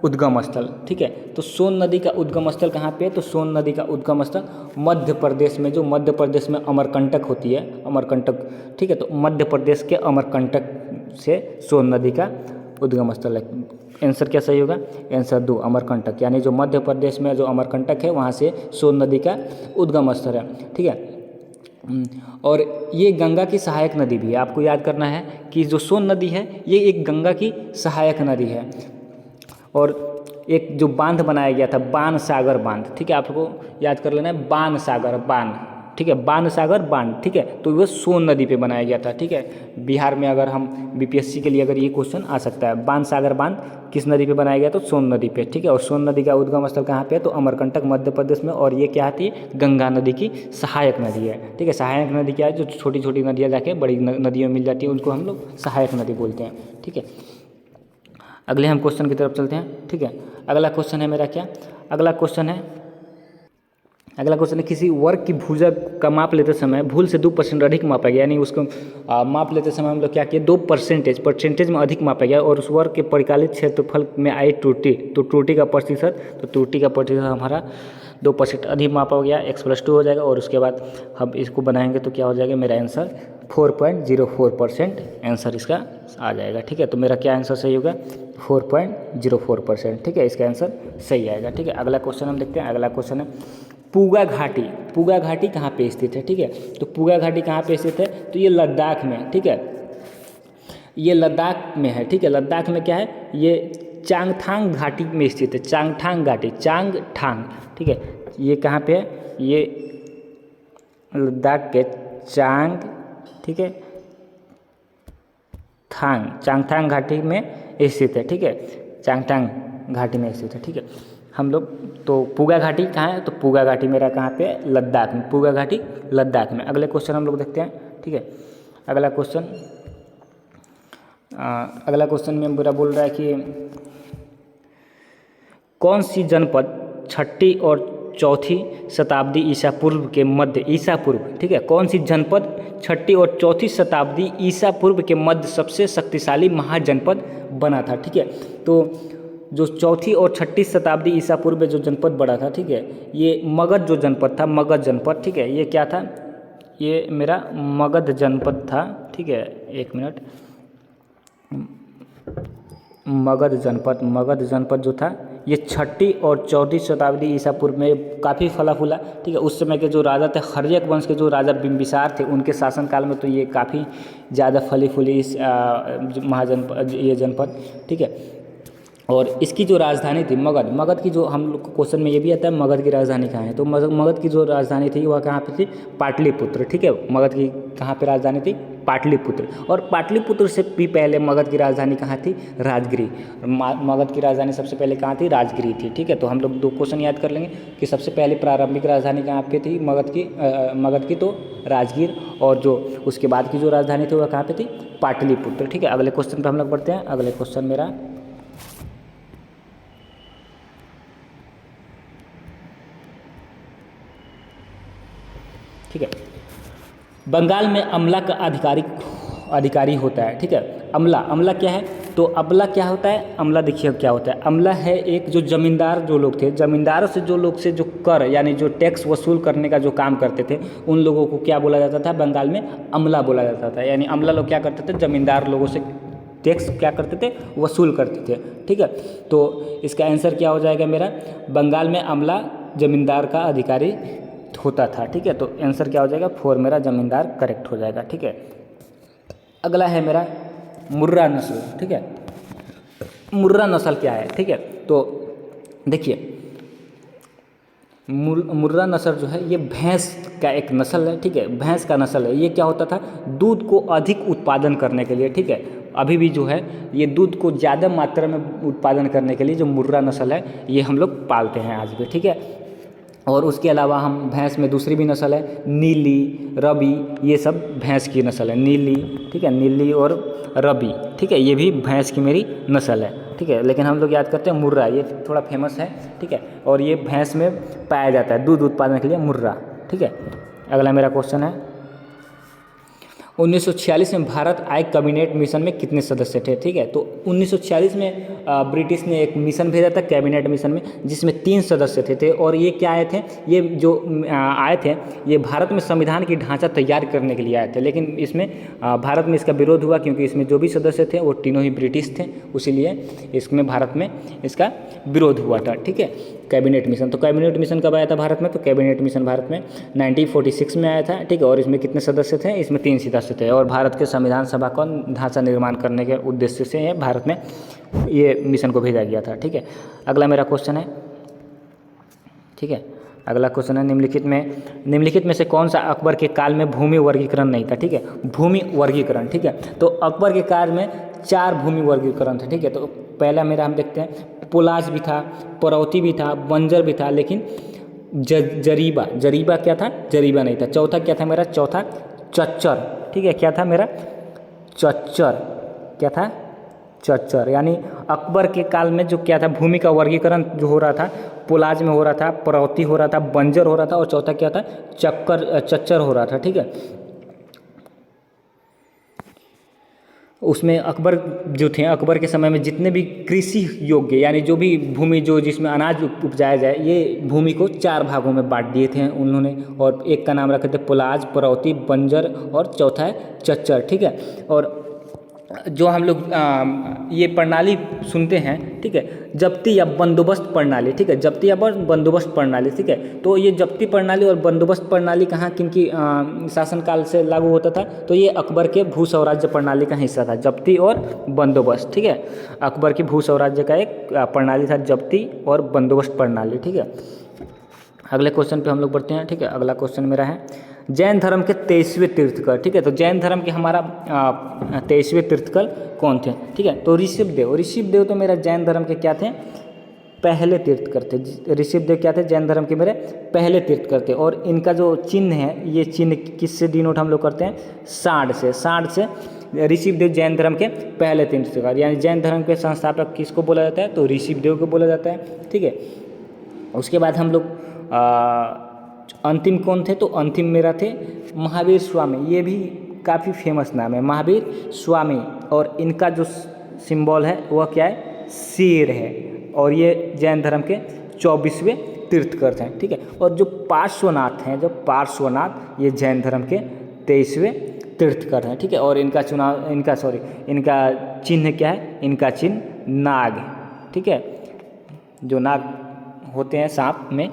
S1: उद्गम स्थल, ठीक है। तो सोन नदी का उद्गम स्थल कहाँ पे है? तो सोन नदी का उद्गम स्थल मध्य प्रदेश में, जो मध्य प्रदेश में अमरकंटक होती है, अमरकंटक, ठीक है। तो मध्य प्रदेश के अमरकंटक से सोन नदी का उद्गम स्थल है। आंसर क्या सही होगा? आंसर 2 अमरकंटक, यानी जो मध्य प्रदेश में जो अमरकंटक है वहाँ से सोन नदी का उद्गम स्थल है, ठीक है। और ये गंगा की सहायक नदी भी है। आपको याद करना है कि जो सोन नदी है ये एक गंगा की सहायक नदी है। और एक जो बांध बनाया गया था, बाण सागर बांध, ठीक है, आपको याद कर लेना है, बाण सागर बांध, ठीक है, बाण सागर बांध, ठीक है। तो वो सोन नदी पे बनाया गया था, ठीक है। बिहार में अगर हम बीपीएससी के लिए अगर ये क्वेश्चन आ सकता है, बाण सागर बांध किस नदी पे बनाया गया? तो सोन नदी पे, ठीक है। और सोन नदी का उद्गम स्थल कहाँ पे है? तो अमरकंटक मध्य प्रदेश में। और ये क्या आती है? गंगा नदी की सहायक नदी है, ठीक है। सहायक नदी क्या है? जो छोटी छोटी नदियाँ जाके बड़ी नदियों में मिल जाती है, उनको हम लोग सहायक नदी बोलते हैं, ठीक है। अगले हम क्वेश्चन की तरफ चलते हैं, ठीक है। अगला क्वेश्चन है मेरा क्या? अगला क्वेश्चन है किसी वर्ग की भुजा का माप लेते समय भूल से 2% अधिक मापा गया, यानी उसको माप लेते समय हम लोग क्या किए? 2 परसेंटेज में अधिक मापा गया और उस वर्ग के परिकलित क्षेत्रफल में आई त्रुटि, तो त्रुटि का प्रतिशत हमारा 2% अधिक मापा गया, x+2 हो जाएगा। और उसके बाद हम इसको बनाएंगे तो क्या हो जाएगा? मेरा आंसर 4.04% आंसर इसका आ जाएगा, ठीक है। तो मेरा क्या आंसर सही होगा? 4.04%, ठीक है, इसका आंसर सही आएगा, ठीक है। अगला क्वेश्चन हम देखते हैं। अगला क्वेश्चन है पूगा घाटी कहाँ पे स्थित है, ठीक है। तो पूगा घाटी कहाँ पे स्थित है? तो ये लद्दाख में, ठीक है, ये लद्दाख में है, ठीक है। लद्दाख में क्या है? ये चांगथांग घाटी में स्थित है, चांगथांग घाटी, चांगथांग, ठीक है। ये कहाँ पे है? ये लद्दाख के चांग, ठीक है, चांगथांग घाटी में स्थित है, ठीक है, चांगथांग घाटी में स्थित है, ठीक है। हम लोग तो पूगा घाटी कहाँ है? तो पूगा घाटी मेरा कहाँ पे है? लद्दाख में, पूगा घाटी लद्दाख में। अगले क्वेश्चन हम लोग देखते हैं, ठीक है। अगला क्वेश्चन में मेरा बोल रहा है कि कौन सी जनपद 6ठी और 4ठी शताब्दी ईसा पूर्व के मध्य, ईसा पूर्व, ठीक है, कौन सी जनपद 6ठी और 4ठी शताब्दी ईसा पूर्व के मध्य सबसे शक्तिशाली महाजनपद बना था, ठीक है। तो जो 4ठी और 6ठी शताब्दी ईसा पूर्व में जो जनपद बना था, ठीक है, ये मगध जो जनपद था, मगध जनपद, ठीक है, ये क्या था? ये मेरा मगध जनपद था, ठीक है, एक मिनट, मगध जनपद जो था ये 6ठी और 4ठी शताब्दी ईसा पूर्व में काफ़ी फला फूला, ठीक है। उस समय के जो राजा थे, हर्यक वंश के जो राजा बिंबिसार थे, उनके शासनकाल में तो ये काफ़ी ज़्यादा फली फूली इस महाजनपद, ये जनपद, ठीक है। और इसकी जो राजधानी थी मगध की, जो हम लोग को क्वेश्चन में ये भी आता है मगध की राजधानी कहाँ है? तो मगध की जो राजधानी थी वह कहाँ पे थी? पाटलिपुत्र, ठीक है। मगध की कहाँ पे राजधानी थी? पाटलिपुत्र। और पाटलिपुत्र से भी पहले मगध की राजधानी कहाँ थी? राजगिरी। मगध की राजधानी सबसे पहले कहाँ थी? राजगिरी थी, ठीक है। तो हम लोग 2 क्वेश्चन याद कर लेंगे कि सबसे पहले प्रारंभिक राजधानी कहाँ पे थी मगध की तो राजगीर, और जो उसके बाद की जो राजधानी थी वह कहाँ पे थी? पाटलिपुत्र, ठीक है। अगले क्वेश्चन पर हम लोग बढ़ते हैं। अगले क्वेश्चन मेरा ठीक है, बंगाल में अमला का अधिकारी होता है, ठीक है। अमला क्या है? तो अमला क्या होता है? अमला देखिए क्या होता है। अमला है एक जो जमींदार जो लोग थे, जमींदारों से जो कर यानी जो टैक्स वसूल करने का जो काम करते थे, उन लोगों को क्या बोला जाता था? बंगाल में अमला बोला जाता था। यानी अमला लोग क्या करते थे? जमींदार लोगों से टैक्स क्या करते थे? वसूल करते थे, ठीक है। तो इसका आंसर क्या हो जाएगा मेरा? बंगाल में अमला जमींदार का अधिकारी होता था, ठीक है। तो आंसर क्या हो जाएगा? 4 मेरा जमींदार करेक्ट हो जाएगा, ठीक है। अगला है मेरा मुर्रा नस्ल, ठीक है। मुर्रा नस्ल क्या है? ठीक है, तो देखिए मुर्रा नस्ल जो है ये भैंस का एक नस्ल है, ठीक है, भैंस का नस्ल है। ये क्या होता था? दूध को अधिक उत्पादन करने के लिए, ठीक है, अभी भी जो है ये दूध को ज़्यादा मात्रा में उत्पादन करने के लिए जो मुर्रा नस्ल है ये हम लोग पालते हैं आज भी, ठीक है। और उसके अलावा हम भैंस में दूसरी भी नस्ल है नीली, रवि, ये सब भैंस की नस्ल है, नीली, ठीक है, नीली और रवि, ठीक है, ये भी भैंस की मेरी नस्ल है, ठीक है। लेकिन हम लोग याद करते हैं मुर्रा, ये थोड़ा फेमस है, ठीक है, और ये भैंस में पाया जाता है दूध उत्पादन के लिए मुर्रा, ठीक है। अगला मेरा क्वेश्चन है 1946 में भारत आए कैबिनेट मिशन में कितने सदस्य थे? ठीक है, तो 1946 में ब्रिटिश ने एक मिशन भेजा था कैबिनेट मिशन में, जिसमें 3 सदस्य थे और ये क्या आए थे, ये जो आए थे ये भारत में संविधान की ढांचा तैयार करने के लिए आए थे। लेकिन इसमें भारत में इसका विरोध हुआ, क्योंकि इसमें जो भी सदस्य थे वो तीनों ही ब्रिटिश थे, इसीलिए इसमें भारत में इसका विरोध हुआ था। ठीक है, कैबिनेट मिशन, तो कैबिनेट मिशन कब आया था भारत में? तो कैबिनेट मिशन भारत में 1946 में आया था। ठीक है, और इसमें कितने सदस्य थे? इसमें 3 सदस्य थे और भारत के संविधान सभा का ढांचा निर्माण करने के उद्देश्य से ये भारत में ये मिशन को भेजा गया था। ठीक है, अगला मेरा क्वेश्चन है। ठीक है, अगला क्वेश्चन है, निम्नलिखित में से कौन सा अकबर के काल में भूमि वर्गीकरण नहीं था? ठीक है, भूमि वर्गीकरण। ठीक है, तो अकबर के काल में 4 भूमि वर्गीकरण थे। ठीक है, तो पहला मेरा हम देखते हैं, पुलाज भी था, परौती भी था, बंजर भी था, लेकिन जरीबा क्या था? जरीबा नहीं था। चौथा क्या था मेरा? चौथा चच्चर। ठीक है, क्या था मेरा? चच्चर। क्या था? चच्चर। यानी अकबर के काल में जो क्या था, भूमि का वर्गीकरण जो हो रहा था, पुलाज में हो रहा था, परौती हो रहा था, बंजर हो रहा था, और चौथा क्या था? चच्चर हो रहा था। ठीक है, उसमें अकबर जो थे, अकबर के समय में जितने भी कृषि योग्य यानी जो भी भूमि जो जिसमें अनाज उपजाया जाए, ये भूमि को 4 भागों में बांट दिए थे उन्होंने, और एक का नाम रखे थे पुलाज, परौती, बंजर, और चौथा है चच्चर। ठीक है, और जो हम लोग ये प्रणाली सुनते हैं, ठीक है, जब्ती या बंदोबस्त प्रणाली। ठीक है, जब्ती या बंदोबस्त प्रणाली। ठीक है, तो ये जब्ती प्रणाली और बंदोबस्त प्रणाली कहाँ किनकी शासनकाल से लागू होता था? तो ये अकबर के भू स्वराज्य प्रणाली का हिस्सा था, जब्ती और बंदोबस्त। ठीक है, अकबर की भू स्वराज्य का एक प्रणाली था, जब्ती और बंदोबस्त प्रणाली। ठीक है, अगले क्वेश्चन पे हम लोग बढ़ते हैं। ठीक है, अगला क्वेश्चन मेरा है, जैन धर्म के 23वें तीर्थकर। ठीक है, तो जैन धर्म के हमारा 23वें तीर्थकर कौन थे? ठीक है, तो ऋषिदेव तो मेरा जैन धर्म के क्या थे? पहले तीर्थकर थे। ऋषिदेव क्या थे? जैन धर्म के मेरे पहले तीर्थकर थे। और इनका जो चिन्ह है, ये चिन्ह किससे डिनोट हम लोग करते हैं? सांड से ऋषिदेव जैन धर्म के पहले तीर्थकर, यानी जैन धर्म के संस्थापक किसको बोला जाता है? तो ऋषिदेव को बोला जाता है। ठीक है, उसके बाद हम लोग अंतिम कौन थे? तो अंतिम मेरा थे महावीर स्वामी। ये भी काफ़ी फेमस नाम है, महावीर स्वामी, और इनका जो सिंबल है वह क्या है? शेर है, और ये जैन धर्म के 24वें तीर्थकर हैं। ठीक है, और जो पार्श्वनाथ हैं, ये जैन धर्म के 23वें तीर्थकर हैं। ठीक है, और इनका चिन्ह क्या है? इनका चिन्ह नाग है। ठीक है, जो नाग होते हैं सांप में,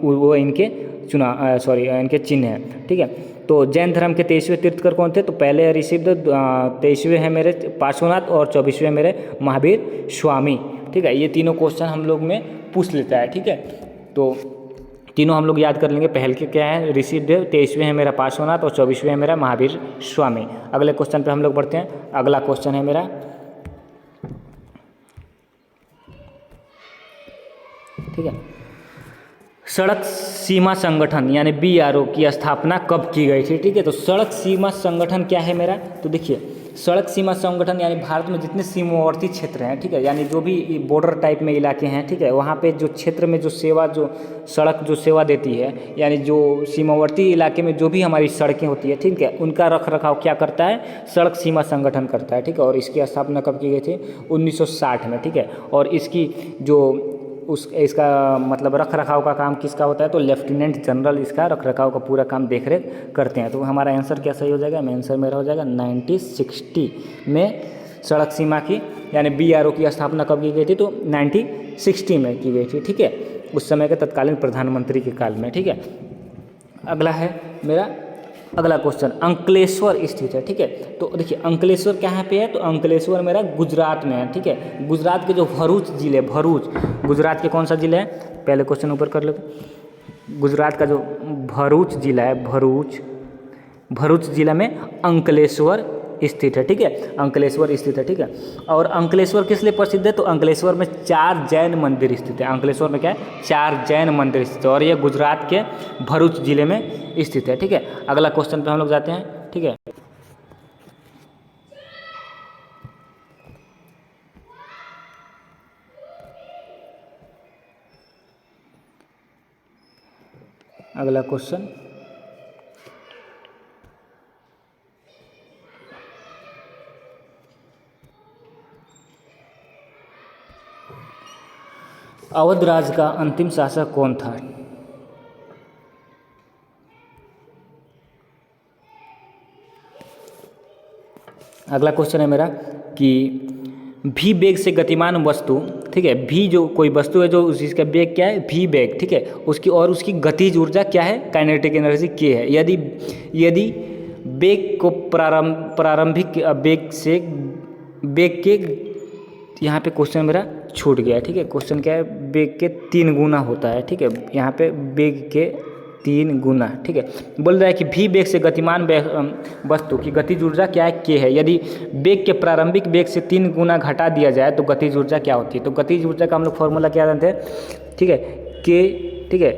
S1: वो इनके इनके चिन्ह हैं। ठीक है, तो जैन धर्म के 23वें तीर्थकर कौन थे? तो पहले ऋषिदेव, 23वें हैं मेरे पार्श्वनाथ, और 24वें मेरे महावीर स्वामी। ठीक है, ये तीनों क्वेश्चन हम लोग में पूछ लेता है। ठीक है, तो तीनों हम लोग याद कर लेंगे। पहले के क्या है? ऋषिदेव, 23वें है मेरा पार्श्वनाथ, और 24वें है मेरा महावीर स्वामी। अगले क्वेश्चन पे हम लोग बढ़ते हैं। अगला क्वेश्चन है मेरा, ठीक है, सड़क सीमा संगठन यानी BRO की स्थापना कब की गई थी? ठीक है, तो सड़क सीमा संगठन क्या है मेरा? तो देखिए, सड़क सीमा संगठन यानी भारत में जितने सीमावर्ती क्षेत्र हैं, ठीक है, यानी जो भी बॉर्डर टाइप में इलाके हैं, ठीक है, वहाँ पे जो क्षेत्र में जो सड़क जो सेवा देती है, यानी जो सीमावर्ती इलाके में जो भी हमारी सड़कें होती है, ठीक है, उनका रख रखाव क्या करता है? सड़क सीमा संगठन करता है। ठीक है, और इसकी स्थापना कब की गई थी? 1960 में। ठीक है, और इसकी जो इसका मतलब रख रखाव का काम किसका होता है? तो लेफ्टिनेंट जनरल इसका रख रखाव का पूरा काम देख रेख करते हैं। तो हमारा आंसर क्या सही हो जाएगा? आंसर मेरा हो जाएगा 1960 में सड़क सीमा की यानी BRO की स्थापना कब की गई थी? तो 1960 में की गई थी। ठीक है, उस समय के तत्कालीन प्रधानमंत्री के काल में। ठीक है, अगला है मेरा अगला क्वेश्चन, अंकलेश्वर स्थित है। ठीक है, तो देखिए अंकलेश्वर कहाँ पे है? तो अंकलेश्वर मेरा गुजरात में है। ठीक है, गुजरात के जो भरूच जिले, गुजरात के कौन सा जिला है? पहले क्वेश्चन ऊपर कर लेते। गुजरात का जो भरूच जिला है, भरूच जिला में अंकलेश्वर स्थित है। ठीक है, अंकलेश्वर स्थित है। ठीक है, और अंकलेश्वर किस लिए प्रसिद्ध है? तो अंकलेश्वर में 4 जैन मंदिर स्थित है। अंकलेश्वर में क्या है? 4 जैन मंदिर स्थित है, और ये गुजरात के भरूच जिले में स्थित है। ठीक है, अगला क्वेश्चन पे हम लोग जाते हैं। ठीक है, अगला क्वेश्चन, अवध राज्य का अंतिम शासक कौन था? अगला क्वेश्चन है मेरा कि भी वेग से गतिमान वस्तु, ठीक है, भी जो कोई वस्तु है जो उसका वेग क्या है, भी वेग, ठीक है, उसकी और उसकी गतिज ऊर्जा क्या है, काइनेटिक एनर्जी के है। यदि यदि वेग को प्रारंभिक वेग से वेग के, यहाँ पे क्वेश्चन मेरा छूट गया, ठीक है, क्वेश्चन क्या है, वेग के 3 गुना होता है, ठीक है, यहाँ पे वेग के 3 गुना, ठीक है। बोल रहा है कि भी वेग से गतिमान वस्तु की गतिज ऊर्जा क्या है, के है। यदि वेग के प्रारंभिक वेग से 3 गुना घटा दिया जाए तो गतिज ऊर्जा क्या होती है? तो गतिज ऊर्जा का हम लोग फॉर्मूला क्या जानते हैं, ठीक है, के, ठीक है,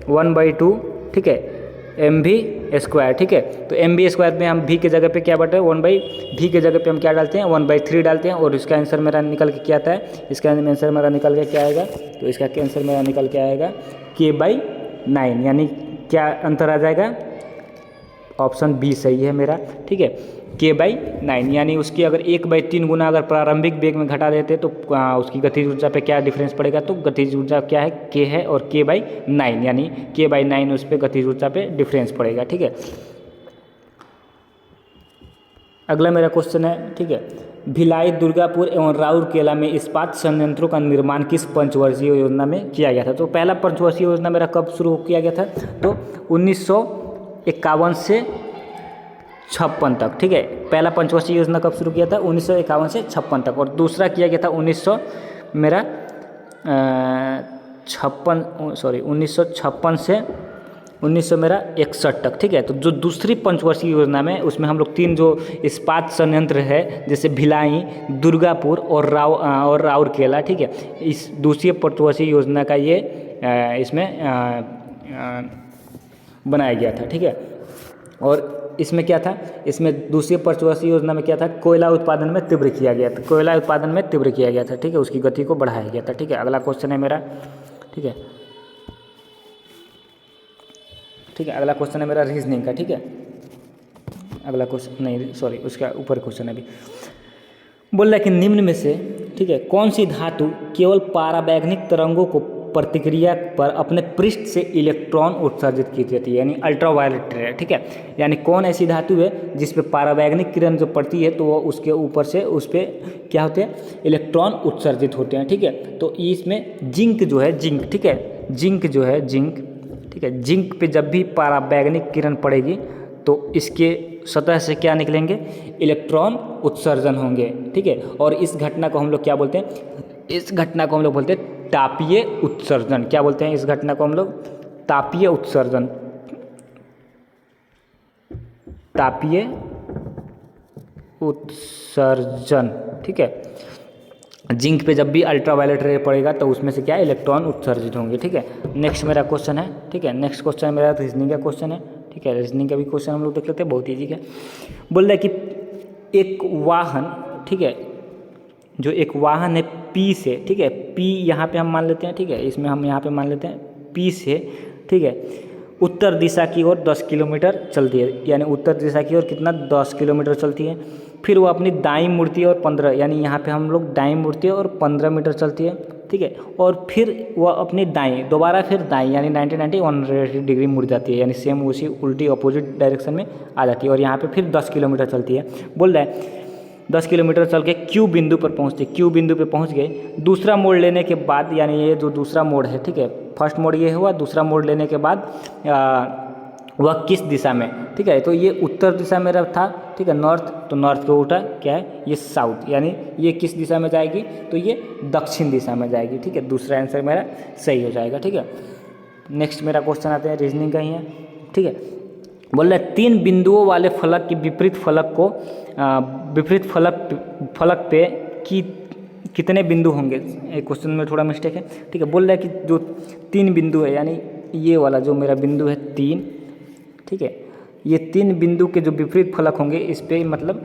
S1: 1/2, ठीक है, mv², ठीक है। तो mv² में हम v की जगह पे क्या बटे 1/v की जगह पे हम क्या डालते हैं, 1/3 डालते हैं, और इसका आंसर मेरा निकल के क्या आता है, इसका आंसर मेरा निकल के क्या आएगा, तो इसका आंसर मेरा निकल के आएगा k/9, यानी क्या अंतर आ जाएगा, ऑप्शन बी सही है मेरा, ठीक है, k/9, यानी उसकी अगर 1/3 गुना अगर प्रारंभिक वेग में घटा देते तो उसकी गतिज ऊर्जा पे क्या डिफरेंस पड़ेगा, तो गतिज ऊर्जा क्या है, k है, और k/9, यानी k/9 उस पर गतिज ऊर्जा पे डिफरेंस पड़ेगा, ठीक है। अगला मेरा क्वेश्चन है, ठीक है, भिलाई, दुर्गापुर एवं राउरकेला में इस्पात संयंत्रों का निर्माण किस पंचवर्षीय योजना में किया गया था? तो पहला पंचवर्षीय योजना मेरा कब शुरू किया गया था, तो 1951 से 56 तक, ठीक है। पहला पंचवर्षीय योजना कब शुरू किया था, 1951 से 56 तक, और दूसरा किया गया था 1956 से 1961 तक, ठीक है। तो जो दूसरी पंचवर्षीय योजना में, उसमें हम लोग 3 जो इस्पात संयंत्र है, जैसे भिलाई, दुर्गापुर और राउरकेला, ठीक है, इस दूसरी पंचवर्षीय योजना का ये इसमें बनाया गया था, ठीक है। और इसमें क्या था, इसमें दूसरी पंचवर्षीय योजना में क्या था, कोयला उत्पादन में तीव्र किया गया था, कोयला उत्पादन में तीव्र किया गया था, ठीक है, उसकी गति को बढ़ाया गया था, ठीक है। अगला क्वेश्चन है मेरा, ठीक है, ठीक है, अगला क्वेश्चन है मेरा रीजनिंग का, ठीक है। अगला क्वेश्चन नहीं, सॉरी, उसका ऊपर क्वेश्चन है अभी। बोल रहा है कि निम्न में से, ठीक है, कौन सी धातु केवल पराबैंगनिक तरंगों को प्रतिक्रिया पर अपने पृष्ठ से इलेक्ट्रॉन उत्सर्जित की जाती है, यानी अल्ट्रावायलेट रे, ठीक है। यानी कौन ऐसी धातु है जिस पे पराबैंगनिक किरण जो पड़ती है तो वो उसके ऊपर से उस पर क्या होते हैं, इलेक्ट्रॉन उत्सर्जित होते हैं, ठीक है। तो इसमें जिंक जो है, जिंक, ठीक है, जिंक जो है, जिंक, ठीक है, जिंक पे जब भी पराबैंगनिक किरण पड़ेगी तो इसके सतह से क्या निकलेंगे, इलेक्ट्रॉन उत्सर्जन होंगे, ठीक है। और इस घटना को हम लोग क्या बोलते हैं, इस घटना को हम लोग बोलते हैं तापीय उत्सर्जन। क्या बोलते हैं इस घटना को हम लोग, तापीय उत्सर्जन, तापीय उत्सर्जन, ठीक है। जिंक पे जब भी अल्ट्रावायलेट रे पड़ेगा तो उसमें से क्या, इलेक्ट्रॉन उत्सर्जित होंगे, ठीक है। नेक्स्ट मेरा क्वेश्चन है, ठीक है, नेक्स्ट क्वेश्चन मेरा रीजनिंग का क्वेश्चन है, ठीक है। रीजनिंग का भी क्वेश्चन हम लोग देख लेते हैं, बहुत ईजी है। बोल रहा है कि एक वाहन, ठीक है, जो एक वाहन है P से, ठीक है, P यहाँ पे हम मान लेते हैं, ठीक है, इसमें हम यहाँ पे मान लेते हैं P से, ठीक है, उत्तर दिशा की ओर 10 किलोमीटर चलती है, यानी उत्तर दिशा की ओर कितना, 10 किलोमीटर चलती है। फिर वो अपनी दाईं मुड़ती है और 15, यानी यहाँ पे हम लोग दाईं मुड़ती है और 15 मीटर चलती है, ठीक है। और फिर वह अपनी दाईं दोबारा फिर दाईं यानी 90 180 डिग्री मुड़ जाती है, यानी सेम उसी उल्टी अपोजिट डायरेक्शन में आ जाती है, और यहाँ पे फिर 10 किलोमीटर चलती है। बोल रहा है 10 किलोमीटर चल के क्यू बिंदु पर पहुँचते, क्यू बिंदु पे पहुँच गए, दूसरा मोड़ लेने के बाद, यानी ये जो दूसरा मोड़ है, ठीक है, फर्स्ट मोड़ ये हुआ, दूसरा मोड़ लेने के बाद वह किस दिशा में, ठीक है, तो ये उत्तर दिशा में था, ठीक है, नॉर्थ, तो नॉर्थ के उल्टा क्या है, ये साउथ, यानी ये किस दिशा में जाएगी, तो ये दक्षिण दिशा में जाएगी, ठीक है। दूसरा आंसर मेरा सही हो जाएगा, ठीक है। नेक्स्ट मेरा क्वेश्चन आते हैं रीजनिंग का ही है, ठीक है। बोल रहे 3 बिंदुओं वाले फलक की विपरीत फलक को विपरीत फलक पे कितने बिंदु होंगे, क्वेश्चन में थोड़ा मिस्टेक है, ठीक है। बोल रहा है कि जो 3 बिंदु है, यानी ये वाला जो मेरा बिंदु है 3, ठीक है, ये 3 बिंदु के जो विपरीत फलक होंगे इस पे मतलब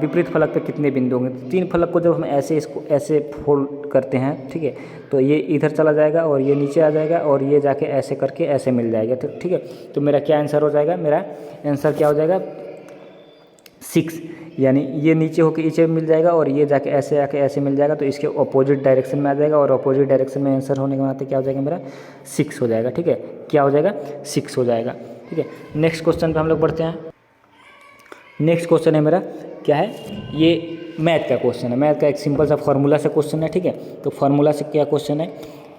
S1: विपरीत फलक पे कितने बिंदु होंगे। 3 फलक को जब हम ऐसे इसको ऐसे फोल्ड करते हैं, ठीक है, तो ये इधर चला जाएगा और ये नीचे आ जाएगा और ये जाके ऐसे करके ऐसे मिल जाएगा, तो ठीक है। तो मेरा क्या आंसर हो जाएगा, मेरा आंसर क्या हो जाएगा, 6, यानी ये नीचे होकर नीचे मिल जाएगा और ये जाके ऐसे आके ऐसे मिल जाएगा, तो इसके अपोजिट डायरेक्शन में आ जाएगा और अपोजिट डायरेक्शन में आंसर होने के नाते क्या हो जाएगा मेरा 6 हो जाएगा। ठीक है, क्या हो जाएगा 6 हो जाएगा। ठीक है, नेक्स्ट क्वेश्चन पे हम लोग बढ़ते हैं। नेक्स्ट क्वेश्चन है मेरा क्या है, ये मैथ का क्वेश्चन है। मैथ का एक सिंपल सा फार्मूला से क्वेश्चन है। ठीक है, तो फार्मूला से क्या क्वेश्चन है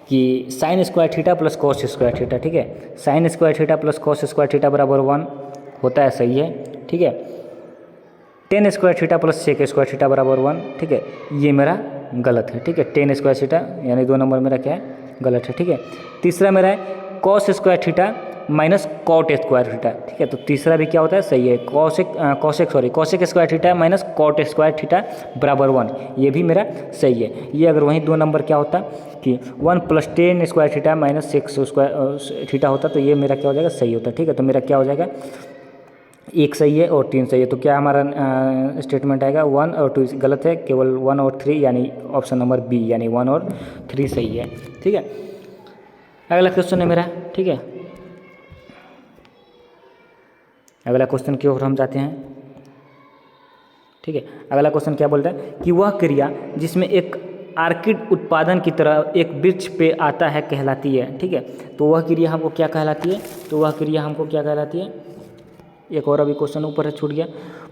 S1: कि sine square theta plus cos square theta. ठीक है, sine square theta plus cos square theta बराबर 1 होता है, सही है। ठीक है, tan square theta plus sec square theta बराबर 1। ठीक है, ये मेरा गलत है। ठीक है, टेन स्क्वायर थीटा यानी 2 नंबर मेरा क्या है, गलत है। ठीक है, तीसरा मेरा है cos square theta minus cot square theta. ठीक है, तो तीसरा भी क्या होता है, सही है। Cosec square theta minus cot square theta बराबर 1, ये भी मेरा सही है। ये अगर वहीं 2 नंबर क्या होता कि 1 plus ten square theta minus 6 square theta होता, तो ये मेरा क्या हो जाएगा, सही होता। ठीक है, तो मेरा क्या हो जाएगा, 1 सही है और 3 सही है। तो क्या हमारा स्टेटमेंट आएगा, 1 और 2 गलत है, केवल 1 और 3 यानी ऑप्शन नंबर बी यानी 1 और 3 सही है। ठीक है, अगला क्वेश्चन है मेरा। ठीक है, अगला क्वेश्चन की ओर हम जाते हैं। ठीक है, अगला क्वेश्चन क्या बोलता है कि वह क्रिया जिसमें एक आर्किड उत्पादन की तरह एक वृक्ष पे आता है कहलाती है। ठीक है, तो वह क्रिया हमको क्या कहलाती है, तो वह क्रिया हमको क्या कहलाती है। एक और अभी क्वेश्चन ऊपर छूट गया,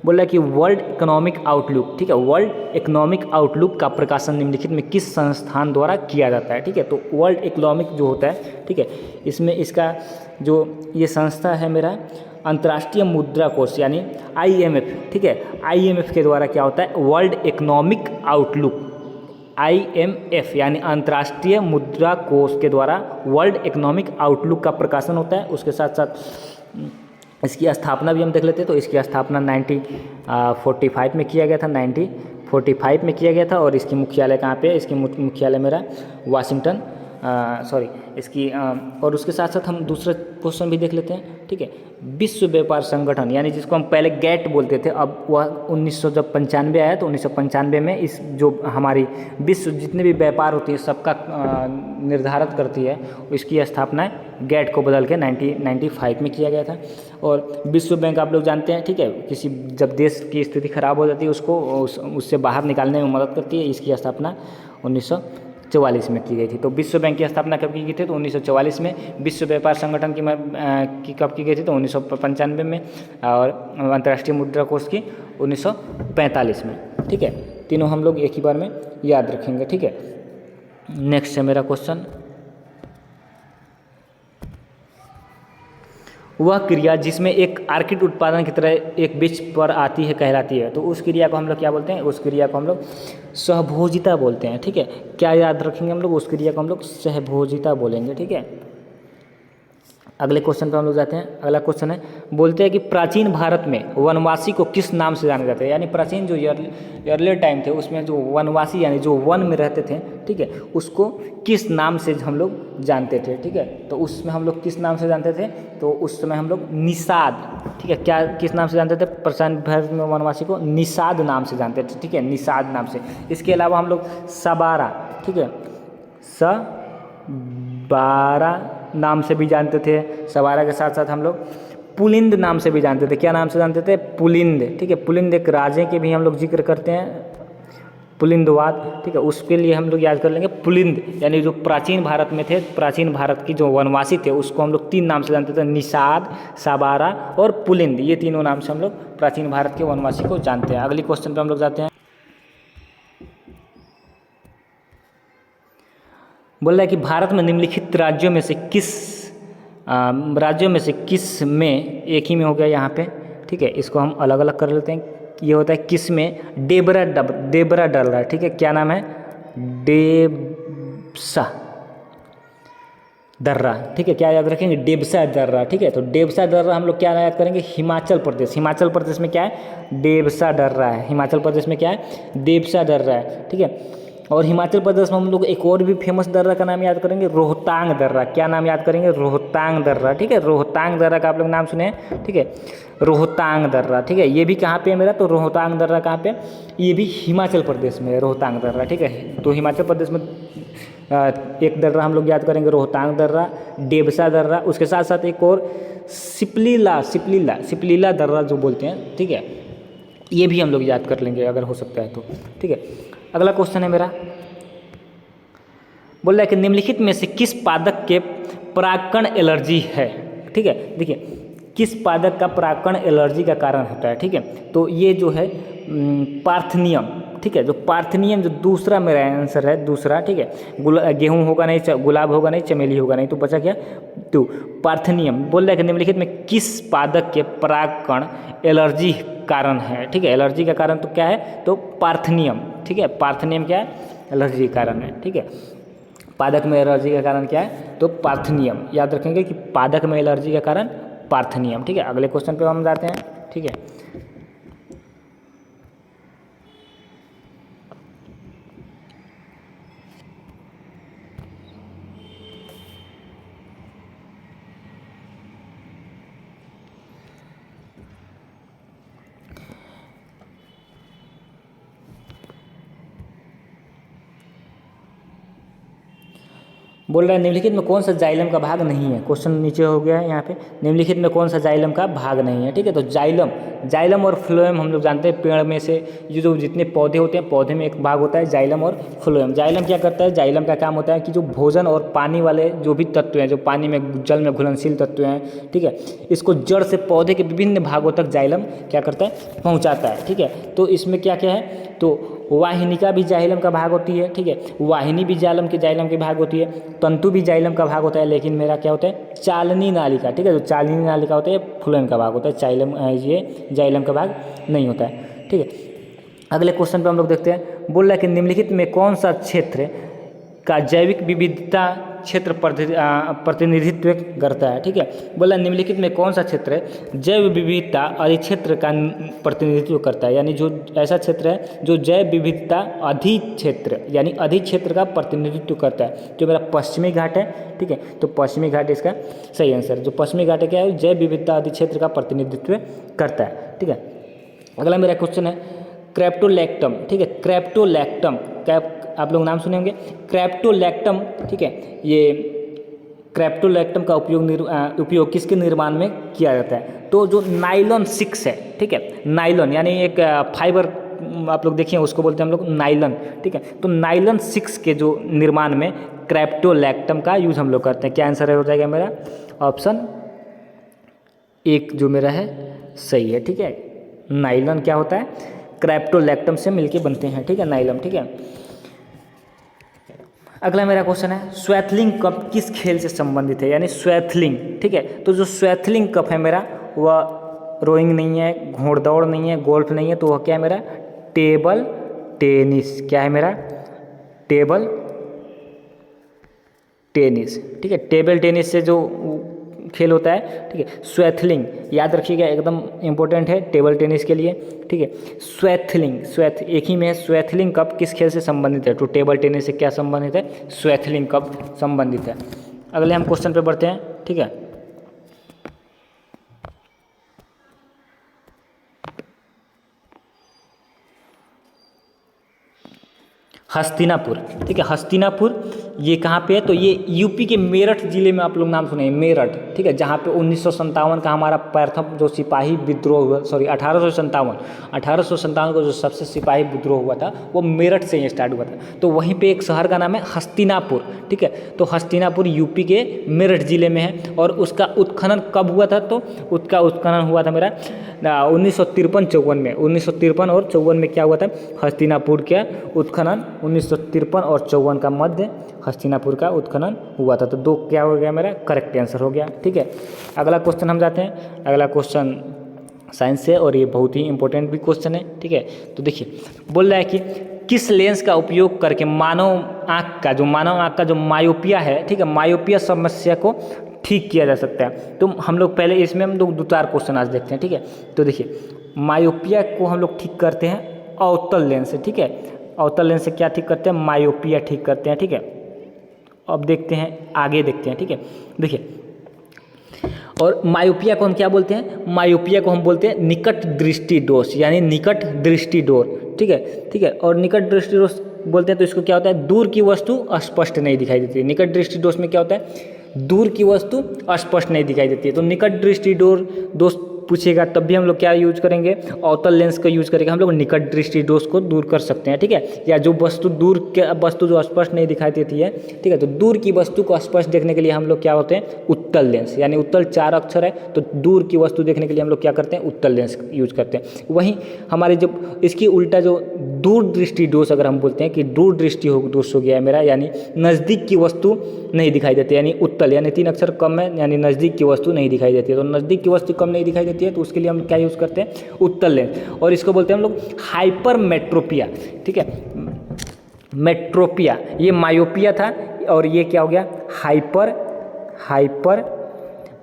S1: बोल रहा है कि वर्ल्ड इकोनॉमिक आउटलुक। ठीक है, वर्ल्ड इकोनॉमिक आउटलुक का प्रकाशन निम्नलिखित में किस संस्थान द्वारा किया जाता है। ठीक है, तो वर्ल्ड इकोनॉमिक जो होता है, ठीक है, इसमें इसका जो ये संस्था है मेरा अंतर्राष्ट्रीय मुद्रा कोष यानी IMF। ठीक है, IMF के द्वारा क्या होता है, वर्ल्ड इकोनॉमिक आउटलुक, IMF यानी अंतर्राष्ट्रीय मुद्रा कोष के द्वारा वर्ल्ड इकोनॉमिक आउटलुक का प्रकाशन होता है। उसके साथ साथ इसकी स्थापना भी हम देख लेते हैं। तो इसकी स्थापना 1945 में किया गया था, 1945 में किया गया था। और इसकी मुख्यालय कहाँ पे है, इसकी मुख्यालय मेरा वाशिंगटन इसकी और उसके साथ साथ हम दूसरा क्वेश्चन भी देख लेते हैं। ठीक है, विश्व व्यापार संगठन यानी जिसको हम पहले गेट बोलते थे, अब वह 1995 आया, तो 1995 में इस जो हमारी विश्व जितने भी व्यापार होती है सबका निर्धारित करती है, इसकी स्थापना गेट को बदल के 1995 में किया गया था। और विश्व बैंक आप लोग जानते हैं। ठीक है, किसी जब देश की स्थिति खराब हो जाती है उसको उससे बाहर निकालने में मदद करती है। इसकी स्थापना 1944 में की गई थी। तो विश्व बैंक की स्थापना कब की गई थी, तो 1944 में। विश्व व्यापार संगठन की कब की गई थी, तो 1995 में। और अंतर्राष्ट्रीय मुद्रा कोष की 1945 में। ठीक है, तीनों हम लोग एक ही बार में याद रखेंगे। ठीक है, नेक्स्ट है मेरा क्वेश्चन, वह क्रिया जिसमें एक आर्किड उत्पादन की तरह एक वृक्ष पर आती है कहलाती है। तो उस क्रिया को हम लोग क्या बोलते हैं, उस क्रिया को हम लोग सहभोजिता बोलते हैं। ठीक है, क्या याद रखेंगे हम लोग, उस क्रिया को हम लोग सहभोजिता बोलेंगे। ठीक है, अगले क्वेश्चन पर हम लोग जाते हैं। अगला क्वेश्चन है, बोलते हैं कि प्राचीन भारत में वनवासी को किस नाम से जाना जाता है। यानी प्राचीन जो अर्लियर टाइम थे उसमें जो वनवासी यानी जो वन में रहते थे, ठीक है, उसको किस नाम से हम लोग जानते थे। ठीक है, तो उसमें हम लोग किस नाम से जानते थे, तो उस समय हम लोग निषाद, ठीक है, क्या किस नाम से जानते थे, प्राचीन भारत में वनवासी को निषाद नाम से जानते थे। ठीक है, निषाद नाम से। इसके अलावा हम लोग सबारा, ठीक है, सबारा नाम से भी जानते थे। सबारा के साथ साथ हम लोग पुलिंद नाम से भी जानते थे। क्या नाम से जानते थे, पुलिंद। ठीक है, पुलिंद एक राजे के भी हम लोग जिक्र करते हैं, पुलिंदवाद। ठीक है, उसके लिए हम लोग याद कर लेंगे पुलिंद यानी जो प्राचीन भारत में थे, प्राचीन भारत की जो वनवासी थे उसको हम लोग 3 नाम से जानते थे, निषाद, सबारा और पुलिंद। ये तीनों नाम से हम लोग प्राचीन भारत के वनवासी को जानते हैं। अगली क्वेश्चन पर हम लोग जाते हैं। बोल रहा है कि भारत में निम्नलिखित राज्यों में से किस में, एक ही में हो गया यहाँ पे। ठीक है, इसको हम अलग अलग कर लेते हैं। ये होता है किस में डेबरा डल रहा है। ठीक है, क्या नाम है, डेबसा दर्रा। ठीक है, क्या याद रखेंगे, डेबसा दर्रा। ठीक है, तो डेबसा दर्रा हम लोग क्या याद करेंगे, हिमाचल प्रदेश। हिमाचल प्रदेश में क्या है, डेबसा दर्रा है। हिमाचल प्रदेश में क्या है, डेबसा दर्रा है। ठीक है, और हिमाचल प्रदेश में हम लोग एक और भी फेमस दर्रा का नाम याद करेंगे, रोहतांग दर्रा। क्या नाम याद करेंगे, रोहतांग दर्रा। ठीक है, रोहतांग दर्रा का आप लोग नाम सुने हैं। ठीक है, रोहतांग दर्रा। ठीक है, ये भी कहाँ पे है मेरा, तो रोहतांग दर्रा कहाँ पे, ये भी हिमाचल प्रदेश में है, रोहतांग दर्रा। ठीक है, तो हिमाचल प्रदेश में एक दर्रा हम लोग याद करेंगे, रोहतांग दर्रा, डेबसा दर्रा। उसके साथ साथ एक और सिपलीला दर्रा जो बोलते हैं। ठीक है, ये भी हम लोग याद कर लेंगे अगर हो सकता है तो, ठीक है। अगला क्वेश्चन है मेरा, बोल रहा है कि निम्नलिखित में से किस पादप के परागकण एलर्जी है, ठीक है। देखिए किस पादप का परागकण एलर्जी का कारण होता है, ठीक है। तो ये जो है पार्थनियम, ठीक है। जो पार्थनियम जो दूसरा मेरा आंसर है, दूसरा, ठीक है। गेहूं होगा नहीं, गुलाब होगा नहीं, चमेली होगा नहीं, तो बचा क्या, तो पार्थनियम। बोल रहा है कि निम्नलिखित में किस पादप के परागकण एलर्जी कारण है, ठीक है। एलर्जी का कारण तो क्या है, तो पार्थनियम, ठीक है। पार्थनियम क्या है, एलर्जी का कारण है, ठीक है। पादप में एलर्जी का कारण क्या है, तो पार्थनियम। याद रखेंगे कि पादप में एलर्जी का कारण पार्थनियम, ठीक है। अगले क्वेश्चन पे हम जाते हैं, ठीक है। बोल रहा है निम्नलिखित में कौन सा जाइलम का भाग नहीं है। क्वेश्चन नीचे हो गया है यहाँ पे, निम्नलिखित में कौन सा जाइलम का भाग नहीं है, ठीक है। तो जाइलम और फ्लोएम हम लोग जानते हैं, पेड़ में से ये जो जितने पौधे होते हैं, पौधे में एक भाग होता है जाइलम और फ्लोएम। जाइलम क्या करता है, जाइलम का काम होता है कि जो भोजन और पानी वाले जो भी तत्व हैं, जो पानी में जल में घुलनशील तत्व हैं, ठीक है, इसको जड़ से पौधे के विभिन्न भागों तक जाइलम क्या करता है, पहुँचाता है, ठीक है। तो इसमें क्या क्या है, तो वाहिनिका भी जाइलम का भाग होती है, ठीक है। वाहिनी भी जाइलम के भाग होती है, तंतु भी जाइलम का भाग होता है, लेकिन मेरा क्या होता है, चालनी नालिका, ठीक है। जो चालनी नालिका होता है फ्लोएम का भाग होता है, ये जाइलम का भाग नहीं होता है, ठीक है। अगले क्वेश्चन पे हम लोग देखते हैं, बोल रहा है कि निम्नलिखित में कौन सा क्षेत्र का जैविक विविधता क्षेत्र प्रतिनिधित्व करता है, ठीक है। बोला निम्नलिखित में कौन सा क्षेत्र है जैव विविधता अधिक्षेत्र का प्रतिनिधित्व करता है, यानी जो ऐसा क्षेत्र है जो जैव विविधता अधिक्षेत्र यानी अधिक्षेत्र का प्रतिनिधित्व करता है, जो मेरा पश्चिमी घाट है, ठीक है। तो पश्चिमी घाट इसका सही आंसर है। जो पश्चिमी घाट है क्या है, जैव विविधता अधिक्षेत्र का प्रतिनिधित्व करता है, ठीक है। अगला मेरा क्वेश्चन है क्रेप्टोलैक्टम, ठीक है। क्रेप्टोलैक्टम आप लोग नाम सुने होंगे, क्रेप्टोलैक्टम, ठीक है। ये क्रेप्टोलैक्टम का उपयोग किसके निर्माण में किया जाता है, तो जो नाइलॉन 6 है, ठीक है। नाइलॉन यानी एक फाइबर आप लोग देखिए, उसको बोलते हैं हम लोग नाइलॉन, ठीक है। तो नाइलॉन 6 के जो निर्माण में क्रेप्टोलैक्टम का यूज हम लोग करते हैं। क्या आंसर हो जाएगा मेरा, ऑप्शन 1 जो मेरा है सही है, ठीक है। नाइलॉन क्या होता है, क्रेप्टोलैक्टम से मिलके बनते हैं, ठीक है, नाइलॉन, ठीक है। अगला मेरा क्वेश्चन है स्वैथलिंग कप किस खेल से संबंधित है, यानी स्वैथलिंग, ठीक है। तो जो स्वैथलिंग कप है मेरा, वह रोइंग नहीं है, घोड़दौड़ नहीं है, गोल्फ नहीं है, तो वह क्या है मेरा, टेबल टेनिस। क्या है मेरा, टेबल टेनिस, ठीक है। टेबल टेनिस से जो खेल होता है, ठीक है। स्वैथलिंग याद रखिएगा, एकदम इंपॉर्टेंट है टेबल टेनिस के लिए, ठीक है। स्वैथ एक ही में है। स्वैथलिंग कप किस खेल से संबंधित है, तो टेबल टेनिस से क्या संबंधित है, स्वैथलिंग कप संबंधित है। अगले हम क्वेश्चन पे बढ़ते हैं, ठीक है। हस्तिनापुर, ठीक है। हस्तिनापुर ये कहाँ पे है, तो ये यूपी के मेरठ जिले में आप लोग नाम सुने, मेरठ, ठीक है। जहाँ पे 1957 का हमारा प्रथम जो सिपाही विद्रोह हुआ, सॉरी 1857 को जो सबसे सिपाही विद्रोह हुआ था वो मेरठ से ही स्टार्ट हुआ था। तो वहीं पे एक शहर का नाम है हस्तिनापुर, ठीक है। तो हस्तिनापुर यूपी के मेरठ जिले में है। और उसका उत्खनन कब हुआ था, तो उसका उत्खनन हुआ था मेरा 1953-54 में। 1953 और 54 में क्या हुआ था, हस्तिनापुर का उत्खनन 1953 और 54 का मध्य हस्तिनापुर का उत्खनन हुआ था। तो 2 क्या हो गया मेरा, करेक्ट आंसर हो गया, ठीक है। अगला क्वेश्चन हम जाते हैं। अगला क्वेश्चन साइंस से, और ये बहुत ही इंपॉर्टेंट भी क्वेश्चन है, ठीक है। तो देखिए बोल रहा है कि किस लेंस का उपयोग करके मानव आँख का जो मायोपिया है, ठीक है, मायोपिया समस्या को ठीक किया जा सकता है। तो हम लोग पहले इसमें हम लोग 2-4 क्वेश्चन आज देखते हैं, ठीक है। तो देखिए मायोपिया को हम लोग ठीक करते हैं अवतल लेंस से, ठीक है। अवतल लेंस से क्या ठीक करते हैं, मायोपिया ठीक करते हैं, ठीक है। अब देखते हैं, आगे देखते हैं, ठीक है। देखिए, और मायोपिया को हम क्या बोलते हैं, मायोपिया को हम बोलते हैं निकट दृष्टि दोष, यानी निकट दृष्टि दोष, ठीक है, ठीक है। और निकट दृष्टि दोष बोलते हैं तो इसको क्या होता है, दूर की वस्तु अस्पष्ट नहीं दिखाई देती है। निकट दृष्टि दोष में क्या होता है, दूर की वस्तु अस्पष्ट नहीं दिखाई देती है। तो निकट दृष्टि दोष पूछेगा तब भी हम लोग क्या यूज करेंगे, अवतल लेंस का यूज करेंगे। हम लोग निकट दृष्टि दोष को दूर कर सकते हैं, ठीक है। या जो वस्तु दूर के वस्तु जो स्पष्ट नहीं दिखाई देती है, ठीक है, तो दूर की वस्तु को स्पष्ट देखने के लिए हम लोग क्या होते हैं, उत्तल लेंस, यानी उत्तल 4 अक्षर है तो दूर की वस्तु देखने के लिए हम लोग क्या करते हैं, उत्तल लेंस यूज करते हैं। वहीं हमारे जब इसकी उल्टा जो दूर दृष्टि दोष अगर हम बोलते हैं कि दूर दृष्टि दोष हो गया है मेरा, यानी नज़दीक की वस्तु नहीं दिखाई देती, यानी उत्तल, यानी 3 अक्षर कम है, यानी नज़दीक की वस्तु नहीं दिखाई देती है। तो नज़दीक की वस्तु कम नहीं दिखाई देती है तो उसके लिए हम क्या यूज़ करते हैं, उत्तल लेंस। और इसको बोलते हैं हम लोग हाइपरमेट्रोपिया, ठीक है। मेट्रोपिया ये मायोपिया था और ये क्या हो गया, हाइपर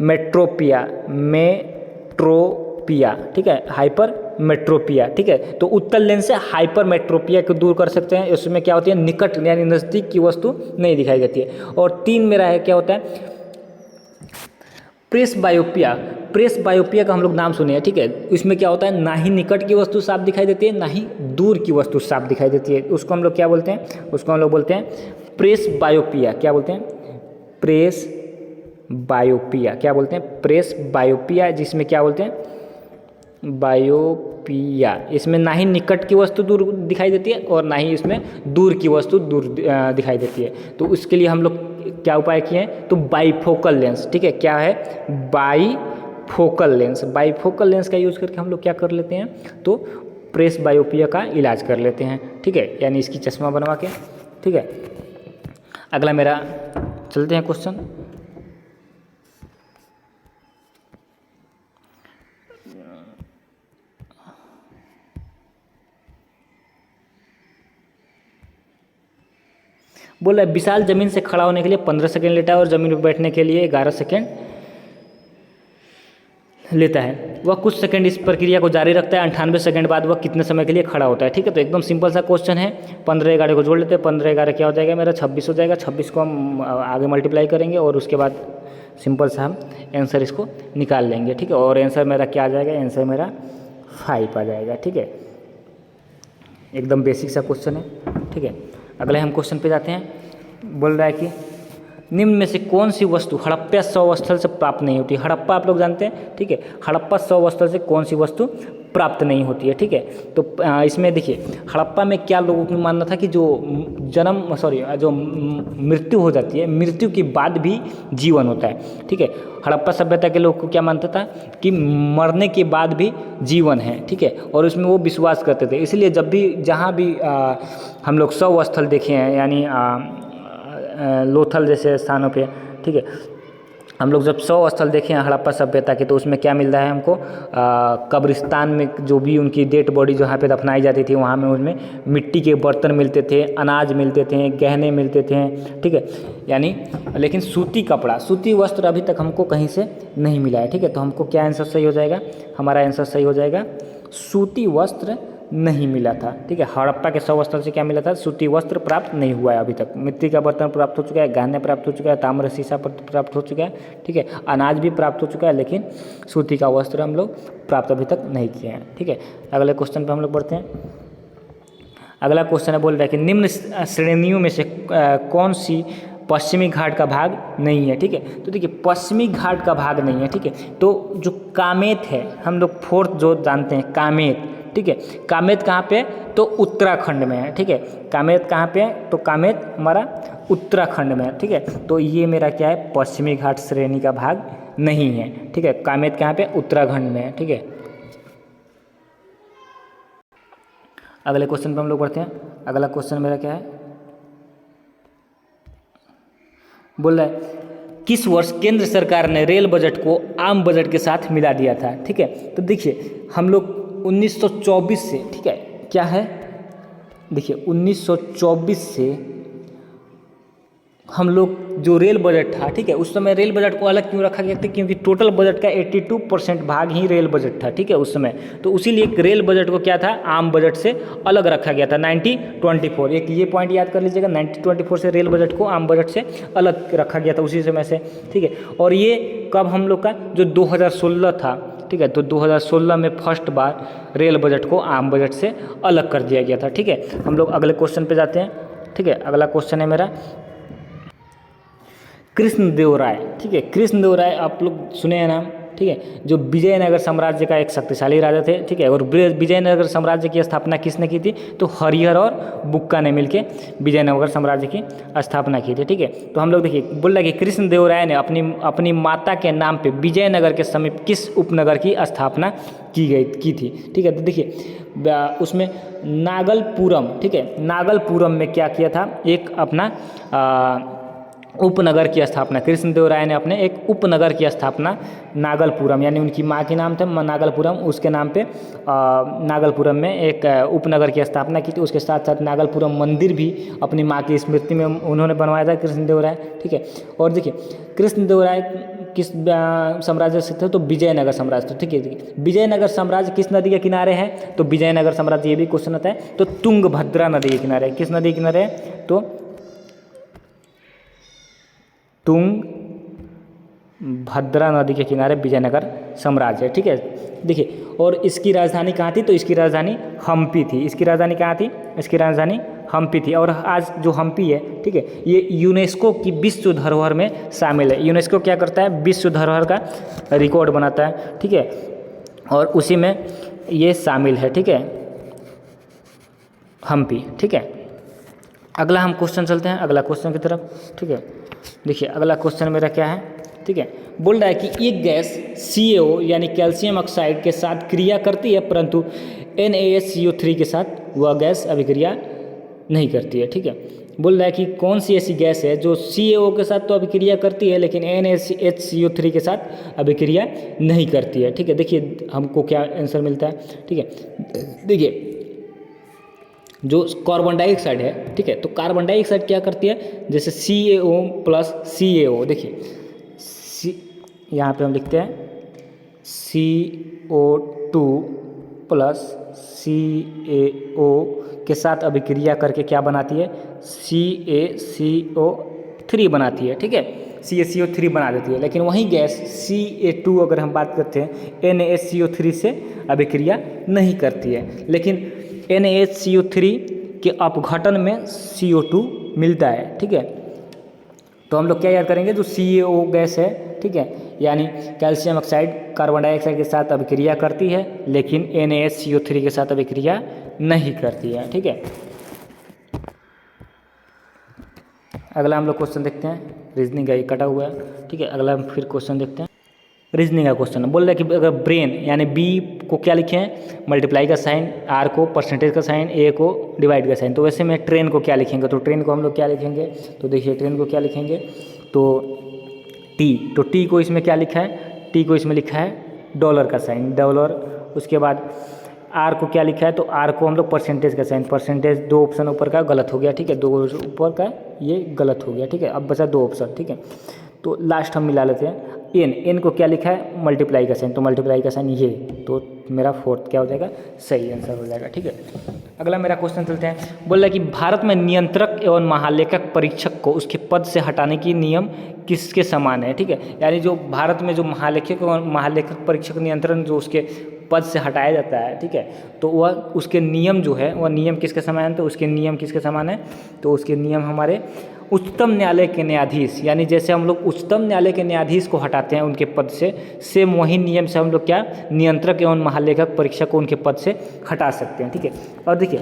S1: मेट्रोपिया, मेट्रोपिया, ठीक है, हाइपर मेट्रोपिया, ठीक है। तो उत्तल लेंस से हाइपर मेट्रोपिया को दूर कर सकते हैं। उसमें क्या होती है, निकट यानी नज़दीक की वस्तु नहीं दिखाई देती है। और 3 मेरा है क्या होता है, प्रेस बायोपिया। प्रेस बायोपिया का हम लोग नाम सुने हैं, ठीक है। इसमें क्या होता है, ना ही निकट की वस्तु साफ दिखाई देती है, ना ही दूर की वस्तु साफ दिखाई देती है। उसको हम लोग क्या बोलते हैं, उसको हम लोग बोलते हैं प्रेस बायोपिया। क्या बोलते हैं, प्रेस बायोपिया। क्या बोलते हैं, प्रेस बायोपिया, जिसमें क्या बोलते हैं, बायोपिया। इसमें ना ही निकट की वस्तु दूर दिखाई देती है और ना ही इसमें दूर की वस्तु दूर दिखाई देती है। तो उसके लिए हम लोग क्या उपाय किए हैं, तो बाईफोकल लेंस, ठीक है। क्या है, बाईफोकल लेंस। बाईफोकल लेंस का यूज़ करके हम लोग क्या कर लेते हैं, तो प्रेस बायोपिया का इलाज कर लेते हैं, ठीक है, यानी इसकी चश्मा बनवा के, ठीक है। अगला मेरा चलते हैं क्वेश्चन। बोल रहा है विशाल जमीन से खड़ा होने के लिए 15 सेकंड लेता है और जमीन पर बैठने के लिए 11 सेकंड लेता है। वह कुछ सेकंड इस प्रक्रिया को जारी रखता है, 98 सेकंड बाद वह कितने समय के लिए खड़ा होता है, ठीक है। तो एकदम सिंपल सा क्वेश्चन है। 15 11 को जोड़ लेते हैं, 15 11 क्या हो जाएगा मेरा, 26 हो जाएगा। 26 को हम आगे मल्टीप्लाई करेंगे और उसके बाद सिंपल सा हम आंसर इसको निकाल लेंगे, ठीक है। और आंसर मेरा क्या आ जाएगा, आंसर मेरा 5 आ जाएगा, ठीक है। एकदम बेसिक सा क्वेश्चन है, ठीक है। अगले हम क्वेश्चन पे जाते हैं। बोल रहा है कि निम्न में से कौन सी वस्तु हड़प्पा शव स्थल से प्राप्त नहीं होती। हड़प्पा आप लोग जानते हैं, ठीक है। हड़प्पा शव स्थल से कौन सी वस्तु प्राप्त नहीं होती है, ठीक है। तो इसमें देखिए, हड़प्पा में क्या लोगों को मानना था कि जो जो मृत्यु हो जाती है, मृत्यु के बाद भी जीवन होता है, ठीक है। हड़प्पा सभ्यता के लोग को क्या मानता था कि मरने के बाद भी जीवन है, ठीक है। और उसमें वो विश्वास करते थे। इसलिए जब भी जहाँ भी हम लोग शव स्थल देखे हैं, यानी लोथल जैसे स्थानों पे, ठीक है, हम लोग जब शव स्थल देखे हैं हड़प्पा सभ्यता के, तो उसमें क्या मिल रहा है हमको, कब्रिस्तान में जो भी उनकी डेड बॉडी जहाँ पे दफनाई जाती थी, वहाँ में उनमें मिट्टी के बर्तन मिलते थे, अनाज मिलते थे, गहने मिलते थे, ठीक है। यानी लेकिन सूती कपड़ा, सूती वस्त्र अभी तक हमको कहीं से नहीं मिला है, ठीक है। तो हमको क्या आंसर सही हो जाएगा, हमारा आंसर सही हो जाएगा सूती वस्त्र नहीं मिला था, ठीक है। हड़प्पा के शव स्थल से क्या मिला था, सूती वस्त्र प्राप्त नहीं हुआ है अभी तक। मिट्टी का बर्तन प्राप्त हो चुका है, गहने प्राप्त हो चुका है, ताम्र शीशा प्राप्त हो चुका है, ठीक है। अनाज भी प्राप्त हो चुका है, लेकिन सूती का वस्त्र हम लोग प्राप्त अभी तक नहीं किए हैं, ठीक है। अगले क्वेश्चन पर हम लोग बढ़ते हैं। अगला क्वेश्चन है, बोल रहा है कि निम्न श्रेणियों में से कौन सी पश्चिमी घाट का भाग नहीं है, ठीक है। तो देखिए, पश्चिमी घाट का भाग नहीं है, ठीक है। तो जो कामेत है, हम लोग 4th जो जानते हैं कामेत, ठीक है। कामेत कहाँ पे, तो उत्तराखंड में है, ठीक है। कामेत कहाँ पे है, तो कामेत हमारा उत्तराखंड में है, ठीक है। तो ये मेरा क्या है, पश्चिमी घाट श्रेणी का भाग नहीं है, ठीक है। कामेत कहाँ पे, उत्तराखंड में है, ठीक है। अगले क्वेश्चन पे हम लोग बढ़ते हैं। अगला क्वेश्चन मेरा क्या है, बोल रहा है किस वर्ष केंद्र सरकार ने रेल बजट को आम बजट के साथ मिला दिया था, ठीक है। तो देखिए, हम लोग 1924 से, ठीक है, क्या है, देखिए 1924 से हम लोग जो रेल बजट था, ठीक है, उस समय रेल बजट को अलग क्यों रखा गया था, क्योंकि टोटल बजट का 82% भाग ही रेल बजट था, ठीक है, उस समय। तो उसीलिए रेल बजट को क्या था, आम बजट से अलग रखा गया था। 90-24, एक ये पॉइंट याद कर लीजिएगा, 90-24 से रेल बजट को आम बजट से अलग रखा गया था उसी समय से, ठीक है। और ये कब हम लोग का जो 2016 था, ठीक है, तो 2016 में फर्स्ट बार रेल बजट को आम बजट से अलग कर दिया गया था, ठीक है। हम लोग अगले क्वेश्चन पे जाते हैं, ठीक है। अगला क्वेश्चन है मेरा कृष्णदेव राय, ठीक है। कृष्णदेव राय आप लोग सुने हैं नाम, ठीक है, जो विजयनगर साम्राज्य का एक शक्तिशाली राजा थे, ठीक है। और विजयनगर साम्राज्य की स्थापना किसने की थी? तो हरिहर और बुक्का ने मिलकर विजयनगर साम्राज्य की स्थापना की थी, ठीक है। तो हम लोग देखिए बोल रहे हैं कि कृष्णदेवराय ने अपनी माता के नाम पे विजयनगर के समीप किस उपनगर की स्थापना की थी, ठीक है। तो देखिए उसमें नागलपुरम, ठीक है, नागलपुरम में क्या किया था? एक अपना उपनगर की स्थापना, कृष्णदेवराय ने अपने एक उपनगर की स्थापना नागलपुरम, यानी उनकी माँ के नाम था नागलपुरम, उसके नाम पे नागलपुरम में एक उपनगर की स्थापना की थी। उसके साथ साथ नागलपुरम मंदिर भी अपनी माँ की स्मृति में उन्होंने बनवाया था कृष्णदेवराय, ठीक है। और देखिए कृष्णदेवराय किस साम्राज्य से थे? तो विजयनगर साम्राज्य, ठीक है। विजयनगर साम्राज्य किस नदी के किनारे है? तो विजयनगर साम्राज्य, ये भी क्वेश्चन आता है, तो तुंगभद्रा नदी के किनारे है। किस नदी के किनारे है? तो तुंगभद्रा नदी के किनारे विजयनगर साम्राज्य है, ठीक है। देखिए और इसकी राजधानी कहाँ थी? तो इसकी राजधानी हम्पी थी। इसकी राजधानी कहाँ थी? इसकी राजधानी हम्पी थी। और आज जो हम्पी है, ठीक है, ये यूनेस्को की विश्व धरोहर में शामिल है। यूनेस्को क्या करता है? विश्व धरोहर का रिकॉर्ड बनाता है, ठीक है, और उसी में ये शामिल है, ठीक है, हम्पी, ठीक है। अगला हम क्वेश्चन चलते हैं अगला क्वेश्चन की तरफ, ठीक है। देखिए अगला क्वेश्चन मेरा क्या है, ठीक है, बोल रहा है कि एक गैस CaO यानी कैल्शियम ऑक्साइड के साथ क्रिया करती है, परंतु NaHCO3 के साथ वह गैस अभिक्रिया नहीं करती है, ठीक है। बोल रहा है कि कौन सी ऐसी गैस है जो CaO के साथ तो अभिक्रिया करती है लेकिन NaHCO3 के साथ अभिक्रिया नहीं करती है, ठीक है। देखिए हमको क्या आंसर मिलता है, ठीक है। देखिए जो कार्बन डाइऑक्साइड है, ठीक है, तो कार्बन डाइऑक्साइड क्या करती है? जैसे CaO प्लस CaO, देखिए यहाँ पे हम लिखते हैं CO2 प्लस CaO के साथ अभिक्रिया करके क्या बनाती है? CaCO3 बनाती है, ठीक है, CaCO3 बना देती है। लेकिन वही गैस Ca2 अगर हम बात करते हैं NaHCO3 से अभिक्रिया नहीं करती है, लेकिन NaHCO3 के अपघटन में CO2 मिलता है, ठीक है। तो हम लोग क्या याद करेंगे? जो CaO गैस है, ठीक है, यानी कैल्शियम ऑक्साइड कार्बन डाइऑक्साइड के साथ अभिक्रिया करती है लेकिन NaHCO3 के साथ अभिक्रिया नहीं करती है, ठीक है। अगला हम लोग क्वेश्चन देखते हैं, रीजनिंग का ये कटा हुआ है, ठीक है। अगला हम फिर क्वेश्चन देखते हैं, रीजनिंग का क्वेश्चन बोल रहा है कि अगर ब्रेन यानी B को क्या लिखे हैं? मल्टीप्लाई का साइन, R को परसेंटेज का साइन, A को डिवाइड का साइन। तो वैसे में ट्रेन को क्या लिखेंगे? तो ट्रेन को हम लोग क्या लिखेंगे? तो देखिए ट्रेन को क्या लिखेंगे? तो T को इसमें क्या लिखा है? T को इसमें लिखा है डॉलर का साइन, डॉलर। उसके बाद R को क्या लिखा है? तो R को हम लोग परसेंटेज का साइन, परसेंटेज, दो ऑप्शन ऊपर का गलत हो गया, ठीक है, दो ऊपर का ये गलत हो गया, ठीक है। अब बचा दो ऑप्शन, ठीक है। तो लास्ट हम मिला लेते हैं N को क्या लिखा है? मल्टीप्लाई का साइन, तो मल्टीप्लाई का साइन ये, तो मेरा फोर्थ क्या हो जाएगा? सही आंसर हो जाएगा, ठीक है। अगला मेरा क्वेश्चन चलते हैं, बोल रहा है कि भारत में नियंत्रक एवं महालेखक परीक्षक को उसके पद से हटाने की नियम किसके समान है, ठीक है। यानी जो भारत में जो महालेखक और महालेखक परीक्षक नियंत्रण जो उसके पद से हटाया जाता है, ठीक है, तो वह उसके नियम जो है वह नियम किसके समान है? तो उसके नियम किसके समान है? तो उसके नियम हमारे उच्चतम न्यायालय के न्यायाधीश, यानी जैसे हम लोग उच्चतम न्यायालय के न्यायाधीश को हटाते हैं उनके पद से, सेम वही नियम से हम लोग क्या नियंत्रक एवं महालेखक परीक्षक को उनके पद से हटा सकते हैं, ठीक है। और देखिए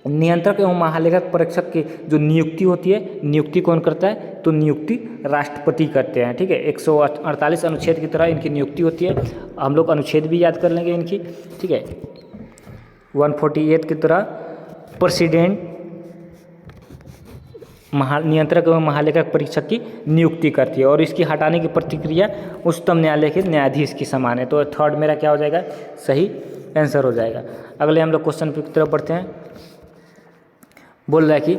S1: नियंत्रक एवं महालेखक परीक्षक की जो नियुक्ति होती है, नियुक्ति कौन करता है? तो नियुक्ति राष्ट्रपति करते हैं, ठीक है। 148 अनुच्छेद की तरह इनकी नियुक्ति होती है। हम लोग अनुच्छेद भी याद कर लेंगे इनकी, ठीक है। 148 की तरह प्रेसिडेंट नियंत्रक एवं महालेखक परीक्षक की नियुक्ति करती है और इसकी हटाने की प्रतिक्रिया उच्चतम न्यायालय के न्यायाधीश की समान है। तो थर्ड मेरा क्या हो जाएगा? सही आंसर हो जाएगा। अगले हम लोग क्वेश्चन की तरफ बढ़ते हैं, बोल रहा है कि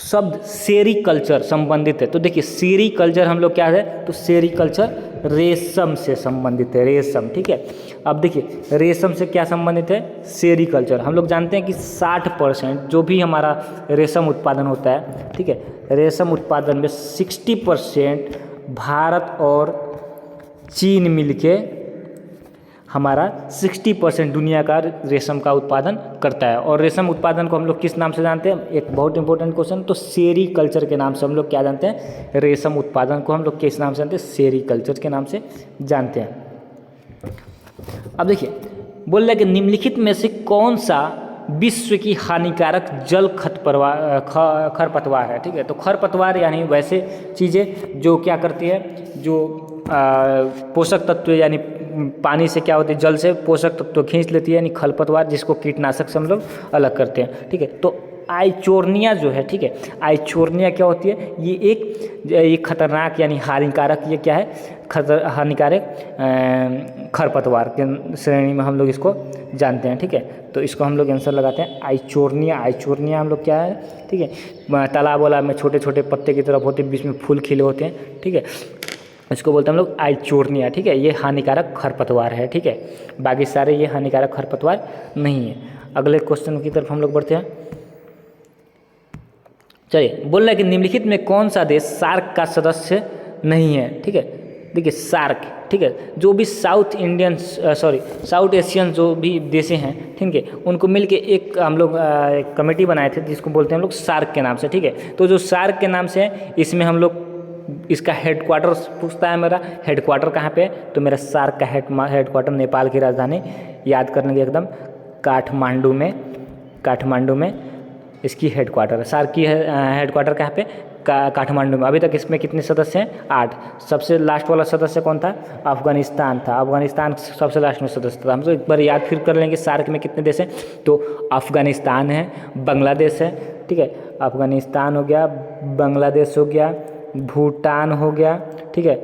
S1: शब्द सेरीकल्चर संबंधित है। तो देखिए सेरीकल्चर हम लोग क्या है? तो सेरीकल्चर रेशम से संबंधित है, रेशम, ठीक है। अब देखिए रेशम से क्या संबंधित है? सेरीकल्चर। हम लोग जानते हैं कि 60% जो भी हमारा रेशम उत्पादन होता है, ठीक है, रेशम उत्पादन में 60% भारत और चीन मिलके हमारा 60% दुनिया का रेशम का उत्पादन करता है। और रेशम उत्पादन को हम लोग किस नाम से जानते हैं, एक बहुत इंपॉर्टेंट क्वेश्चन, तो सेरीकल्चर के नाम से हम लोग क्या जानते हैं, रेशम उत्पादन को हम लोग किस नाम से जानते हैं, सेरीकल्चर के नाम से जानते हैं। अब देखिए बोल रहा है कि निम्नलिखित में से कौन सा विश्व की हानिकारक जल खरपतवार है। ठीक है, तो खरपतवार यानी वैसे चीज़ें जो क्या करती है, जो पोषक तत्व यानी पानी से क्या होती है, जल से पोषक तत्व खींच लेती है, यानी खरपतवार, जिसको कीटनाशक से हम लोग अलग करते हैं। ठीक है, तो आइचोर्निया जो है, ठीक है, आइचोर्निया क्या होती है, ये खतरनाक यानी हानिकारक, ये क्या है, हानिकारक खरपतवार के श्रेणी में हम लोग इसको जानते हैं। ठीक है, तो इसको हम लोग आंसर लगाते हैं आइचोर्निया। आइचोर्निया हम लोग क्या है, ठीक है, तालाब वाला में छोटे छोटे पत्ते की तरफ होते हैं, बीच में फूल खिले होते हैं। ठीक है, इसको बोलते हैं हम लोग आइचोर्निया। ठीक है, ये हानिकारक खरपतवार है। ठीक है, बाकी सारे ये हानिकारक खरपतवार नहीं है। अगले क्वेश्चन की तरफ हम लोग बढ़ते हैं। चलिए, बोल रहा है कि निम्नलिखित में कौन सा देश सार्क का सदस्य नहीं है। ठीक है, देखिए सार्क, ठीक है, जो भी साउथ एशियन जो भी देश हैं, ठीक है, उनको मिलके एक हम लोग एक कमेटी बनाए थे जिसको बोलते हैं हम लोग सार्क के नाम से। ठीक है, तो जो सार्क के नाम से है, इसमें हम लोग इसका हेडक्वार्टर पूछता है, मेरा हेडक्वार्टर कहाँ पे है, तो मेरा सार्क का हेडक्वार्टर नेपाल की राजधानी याद करने के एकदम काठमांडू में इसकी हेडक्वार्टर है। सार्क की हेडक्वार्टर कहाँ पे, काठमांडू में। अभी तक इसमें कितने सदस्य हैं, 8। सबसे लास्ट वाला सदस्य कौन था, अफगानिस्तान था। अफगानिस्तान सबसे लास्ट में सदस्य था। हम तो एक बार याद फिर कर लेंगे सार्क में कितने देश हैं, तो अफगानिस्तान है, बांग्लादेश है, ठीक है, अफगानिस्तान हो गया, बांग्लादेश हो गया, भूटान हो गया, ठीक है,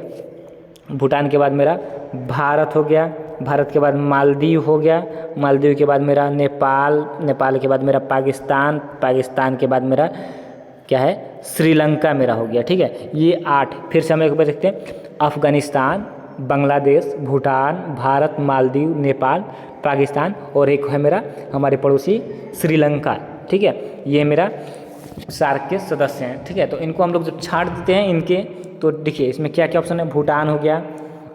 S1: भूटान के बाद मेरा भारत हो गया, भारत के बाद मालदीव हो गया, मालदीव के बाद मेरा नेपाल, नेपाल के बाद मेरा पाकिस्तान, पाकिस्तान के बाद मेरा क्या है, श्रीलंका मेरा हो गया। ठीक है, ये 8। फिर से हम एक बार देखते हैं, अफगानिस्तान, बांग्लादेश, भूटान, भारत, मालदीव, नेपाल, पाकिस्तान, और एक है मेरा हमारे पड़ोसी श्रीलंका। ठीक है, ये मेरा सार्क के सदस्य हैं। ठीक है, तो इनको हम लोग जब छांट देते हैं इनके, तो देखिए इसमें क्या क्या ऑप्शन है, भूटान हो गया,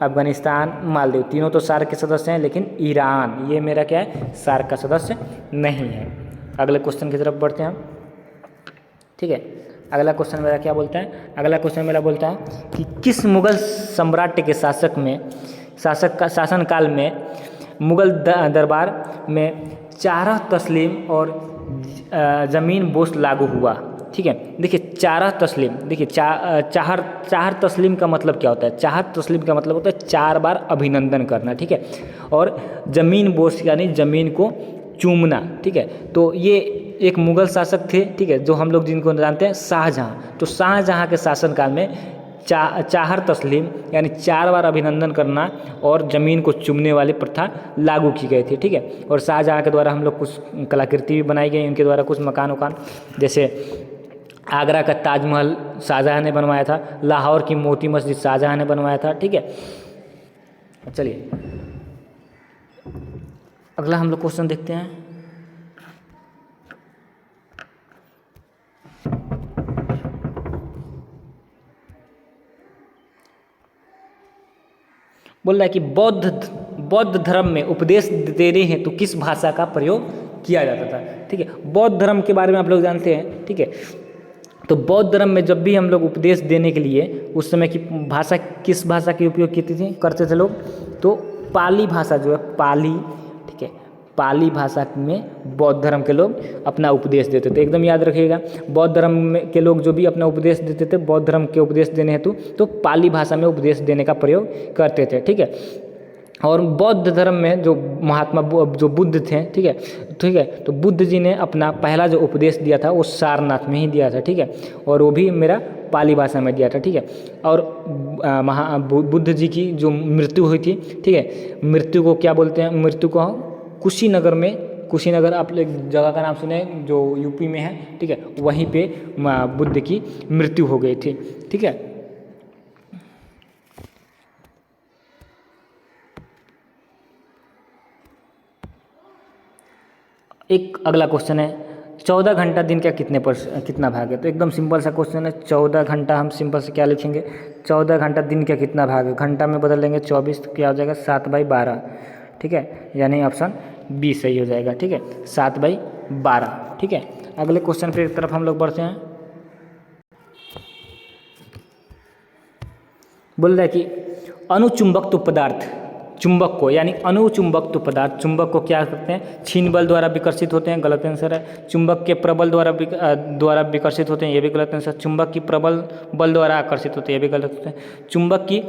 S1: अफगानिस्तान, मालदीव, तीनों तो सार्क के सदस्य हैं, लेकिन ईरान ये मेरा क्या है, सार्क का सदस्य नहीं है। अगले क्वेश्चन की तरफ बढ़ते हैं हम। ठीक है, अगला क्वेश्चन मेरा क्या बोलता है, अगला क्वेश्चन मेरा बोलता है कि किस मुगल सम्राट के शासनकाल में मुगल दरबार में चारह तस्लीम और ज़मीन बोस लागू हुआ। ठीक है, देखिए चारह तस्लीम, देखिए चार तस्लीम का मतलब क्या होता है, चार तस्लीम का मतलब होता है 4 बार अभिनंदन करना। ठीक है, और ज़मीन बोस यानी ज़मीन को चूमना। ठीक है, तो ये एक मुगल शासक थे, ठीक है, जो हम लोग जिनको जानते हैं शाहजहाँ। तो शाहजहाँ के शासनकाल में चार तस्लीम यानी 4 बार अभिनंदन करना और ज़मीन को चूमने वाली प्रथा लागू की गई थी। ठीक है, और शाहजहाँ के द्वारा हम लोग कुछ कलाकृति भी बनाई गई, उनके द्वारा कुछ मकान वकान, जैसे आगरा का ताजमहल शाहजहाँ ने बनवाया था, लाहौर की मोती मस्जिद शाहजहाँ ने बनवाया था। ठीक है, चलिए अगला हम लोग क्वेश्चन देखते हैं। बोल रहा है कि बौद्ध धर्म में उपदेश देने हैं तो किस भाषा का प्रयोग किया जाता था। ठीक है, बौद्ध धर्म के बारे में आप लोग जानते हैं। ठीक है, तो बौद्ध धर्म में जब भी हम लोग उपदेश देने के लिए उस समय की भाषा, किस भाषा की उपयोग करते थे लोग, तो पाली भाषा जो है, पाली, ठीक है, पाली भाषा में बौद्ध धर्म के लोग अपना उपदेश देते थे। एकदम याद रखिएगा, बौद्ध धर्म के लोग जो भी अपना उपदेश देते थे, बौद्ध धर्म के उपदेश देने हेतु तो पाली भाषा में उपदेश देने का प्रयोग करते थे। ठीक है, और बौद्ध धर्म में जो महात्मा जो बुद्ध थे, ठीक है, तो बुद्ध जी ने अपना पहला जो उपदेश दिया था वो सारनाथ में ही दिया था। ठीक है, और वो भी मेरा पाली भाषा में दिया था। ठीक है, और बुद्ध जी की जो मृत्यु हुई थी, ठीक है, मृत्यु को क्या बोलते हैं, मृत्यु को कुशीनगर में, कुशीनगर आप जगह का नाम सुने जो यूपी में है, ठीक है, वहीं पे बुद्ध की मृत्यु हो गई थी। ठीक है, एक अगला क्वेश्चन है, 14 घंटा दिन का कितना भाग है। तो एकदम सिंपल सा क्वेश्चन है, 14 घंटा हम सिंपल से क्या लिखेंगे, 14 घंटा दिन का कितना भाग है, घंटा में बदल लेंगे 24, तो क्या हो जाएगा 7/12। ठीक है, यानी ऑप्शन बी सही हो जाएगा। ठीक है, 7/12। ठीक है, अगले क्वेश्चन पे तरफ हम लोग बढ़ते हैं। बोल रहा है कि अनुचुंबकत्व पदार्थ चुंबक को, यानी अनुचुंबकत्व पदार्थ चुंबक को क्या करते हैं, क्षीण बल द्वारा विकर्षित होते हैं, गलत आंसर है। चुंबक के प्रबल द्वारा विकर्षित होते हैं, ये भी गलत आंसर। चुंबक की प्रबल बल द्वारा आकर्षित होते हैं, ये भी गलत होते हैं। चुंबक की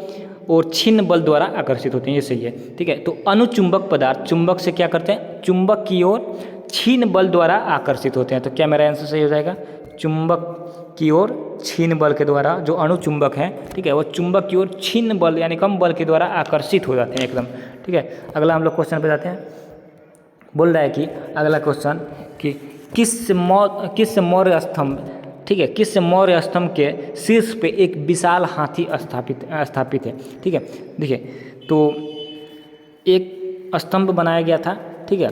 S1: और क्षीण बल द्वारा आकर्षित होते हैं, ये सही है। ठीक है, तो अनुचुंबक पदार्थ चुंबक से क्या करते हैं, चुंबक की ओर क्षीण बल द्वारा आकर्षित होते हैं। तो क्या मेरा आंसर सही हो जाएगा, चुंबक की ओर क्षीण बल के द्वारा, जो अणुचुंबक है, ठीक है, वो चुंबक की ओर क्षीण बल यानी कम बल के द्वारा आकर्षित हो जाते हैं एकदम। ठीक है, अगला हम लोग क्वेश्चन पे जाते हैं। बोल रहा है कि अगला क्वेश्चन कि किस मौर्य स्तंभ, ठीक है, किस मौर्य स्तंभ के शीर्ष पे एक विशाल हाथी स्थापित है। ठीक है, देखिए तो एक स्तंभ बनाया गया था। ठीक है,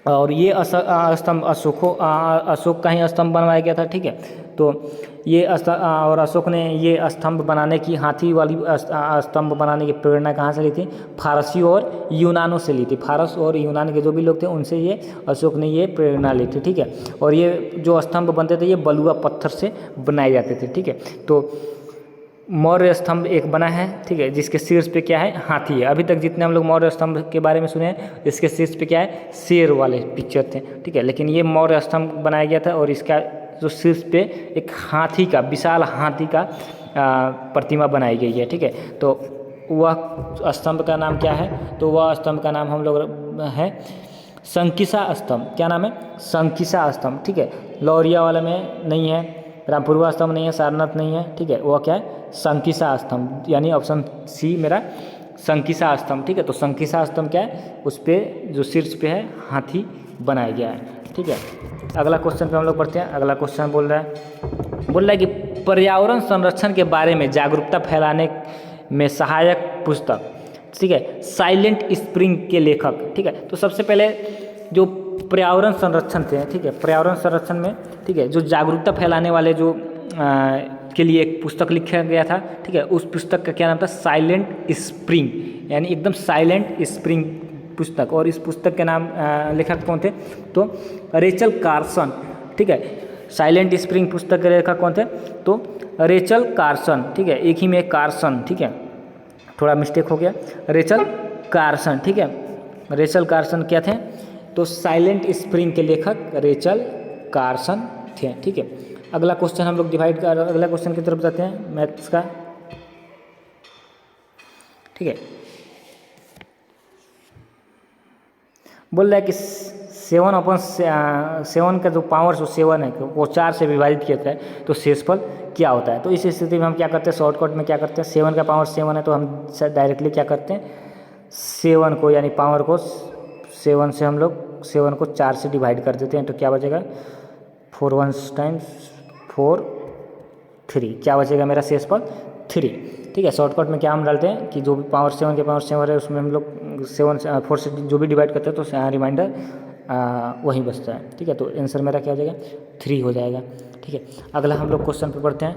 S1: और ये स्तंभ अशोक का ही स्तंभ बनवाया गया था। ठीक है, तो ये और अशोक ने ये स्तंभ बनाने की, हाथी वाली स्तंभ बनाने की प्रेरणा कहाँ से ली थी, फारसी और यूनानों से ली थी। फारस और यूनान के जो भी लोग थे उनसे ये अशोक ने ये प्रेरणा ली थी। ठीक है, और ये जो स्तंभ बनते थे ये बलुआ पत्थर से बनाए जाते थे। ठीक है, तो मौर्य स्तंभ एक बना है। ठीक है, जिसके शीर्ष पे क्या है, हाथी है। अभी तक जितने हम लोग मौर्य स्तंभ के बारे में सुने हैं, इसके शीर्ष पे क्या है, शेर वाले पिक्चर थे। ठीक है, लेकिन ये मौर्य स्तंभ बनाया गया था और इसका जो शीर्ष पे एक हाथी का, विशाल हाथी का प्रतिमा बनाई गई है। ठीक है, तो वह स्तंभ का नाम क्या है, तो वह स्तंभ का नाम हम लोग है शंकिसा स्तंभ। क्या नाम है, शंकिसा स्तंभ। ठीक है, लौरिया वाले में नहीं है, रामपुरवा स्तंभ नहीं है, सारनाथ नहीं है। ठीक है, वह क्या है, शंकिसा स्तंभ, यानी ऑप्शन सी मेरा शंकिसा स्तंभ। ठीक है, तो शंकिसा स्तंभ क्या है, उस पर जो शीर्ष पे है हाथी बनाया गया है। ठीक है, अगला क्वेश्चन पे हम लोग पढ़ते हैं। अगला क्वेश्चन बोल रहा है कि पर्यावरण संरक्षण के बारे में जागरूकता फैलाने में सहायक पुस्तक, ठीक है, साइलेंट स्प्रिंग के लेखक। ठीक है, तो सबसे पहले जो पर्यावरण संरक्षण थे, ठीक है, पर्यावरण संरक्षण में, ठीक है, जो जागरूकता फैलाने वाले जो के लिए एक पुस्तक लिखा गया था। ठीक है, उस पुस्तक का क्या नाम था, साइलेंट स्प्रिंग, यानी एकदम साइलेंट स्प्रिंग पुस्तक। और इस पुस्तक के नाम लेखक कौन थे, तो रेचल कार्सन। ठीक है, साइलेंट स्प्रिंग पुस्तक के लेखक कौन थे, तो रेचल कार्सन। ठीक है, एक ही में कार्सन, ठीक है, थोड़ा मिस्टेक हो गया, रेचल कार्सन। ठीक है, रेचल कार्सन क्या थे, तो साइलेंट स्प्रिंग के लेखक रेचल कार्सन थे। ठीक है, अगला क्वेश्चन हम लोग अगला क्वेश्चन की तरफ जाते हैं, मैथ्स का। ठीक है, बोल रहा है कि 7/7 का जो पावर जो 7 है वो 4 से विभाजित किया जाता है तो शेषफल क्या होता है। तो इस स्थिति में हम क्या करते हैं, शॉर्टकट में क्या करते हैं, 7 का पावर 7 है तो हम डायरेक्टली क्या करते हैं, 7 को यानी पावर को 7 से हम लोग 7 को 4 से डिवाइड कर देते हैं। तो क्या बचेगा, 4 1 टाइम्स 4 3, क्या बचेगा मेरा शेषफल 3। ठीक है, शॉर्टकट में क्या हम डालते हैं कि जो भी पावर 7 के पावर 7 है उसमें हम लोग 4 से जो भी डिवाइड करते हैं तो रिमाइंडर वही बचता है। ठीक है, तो आंसर मेरा क्या हो जाएगा, 3 हो जाएगा। ठीक है, अगला हम लोग क्वेश्चन पे पढ़ते हैं,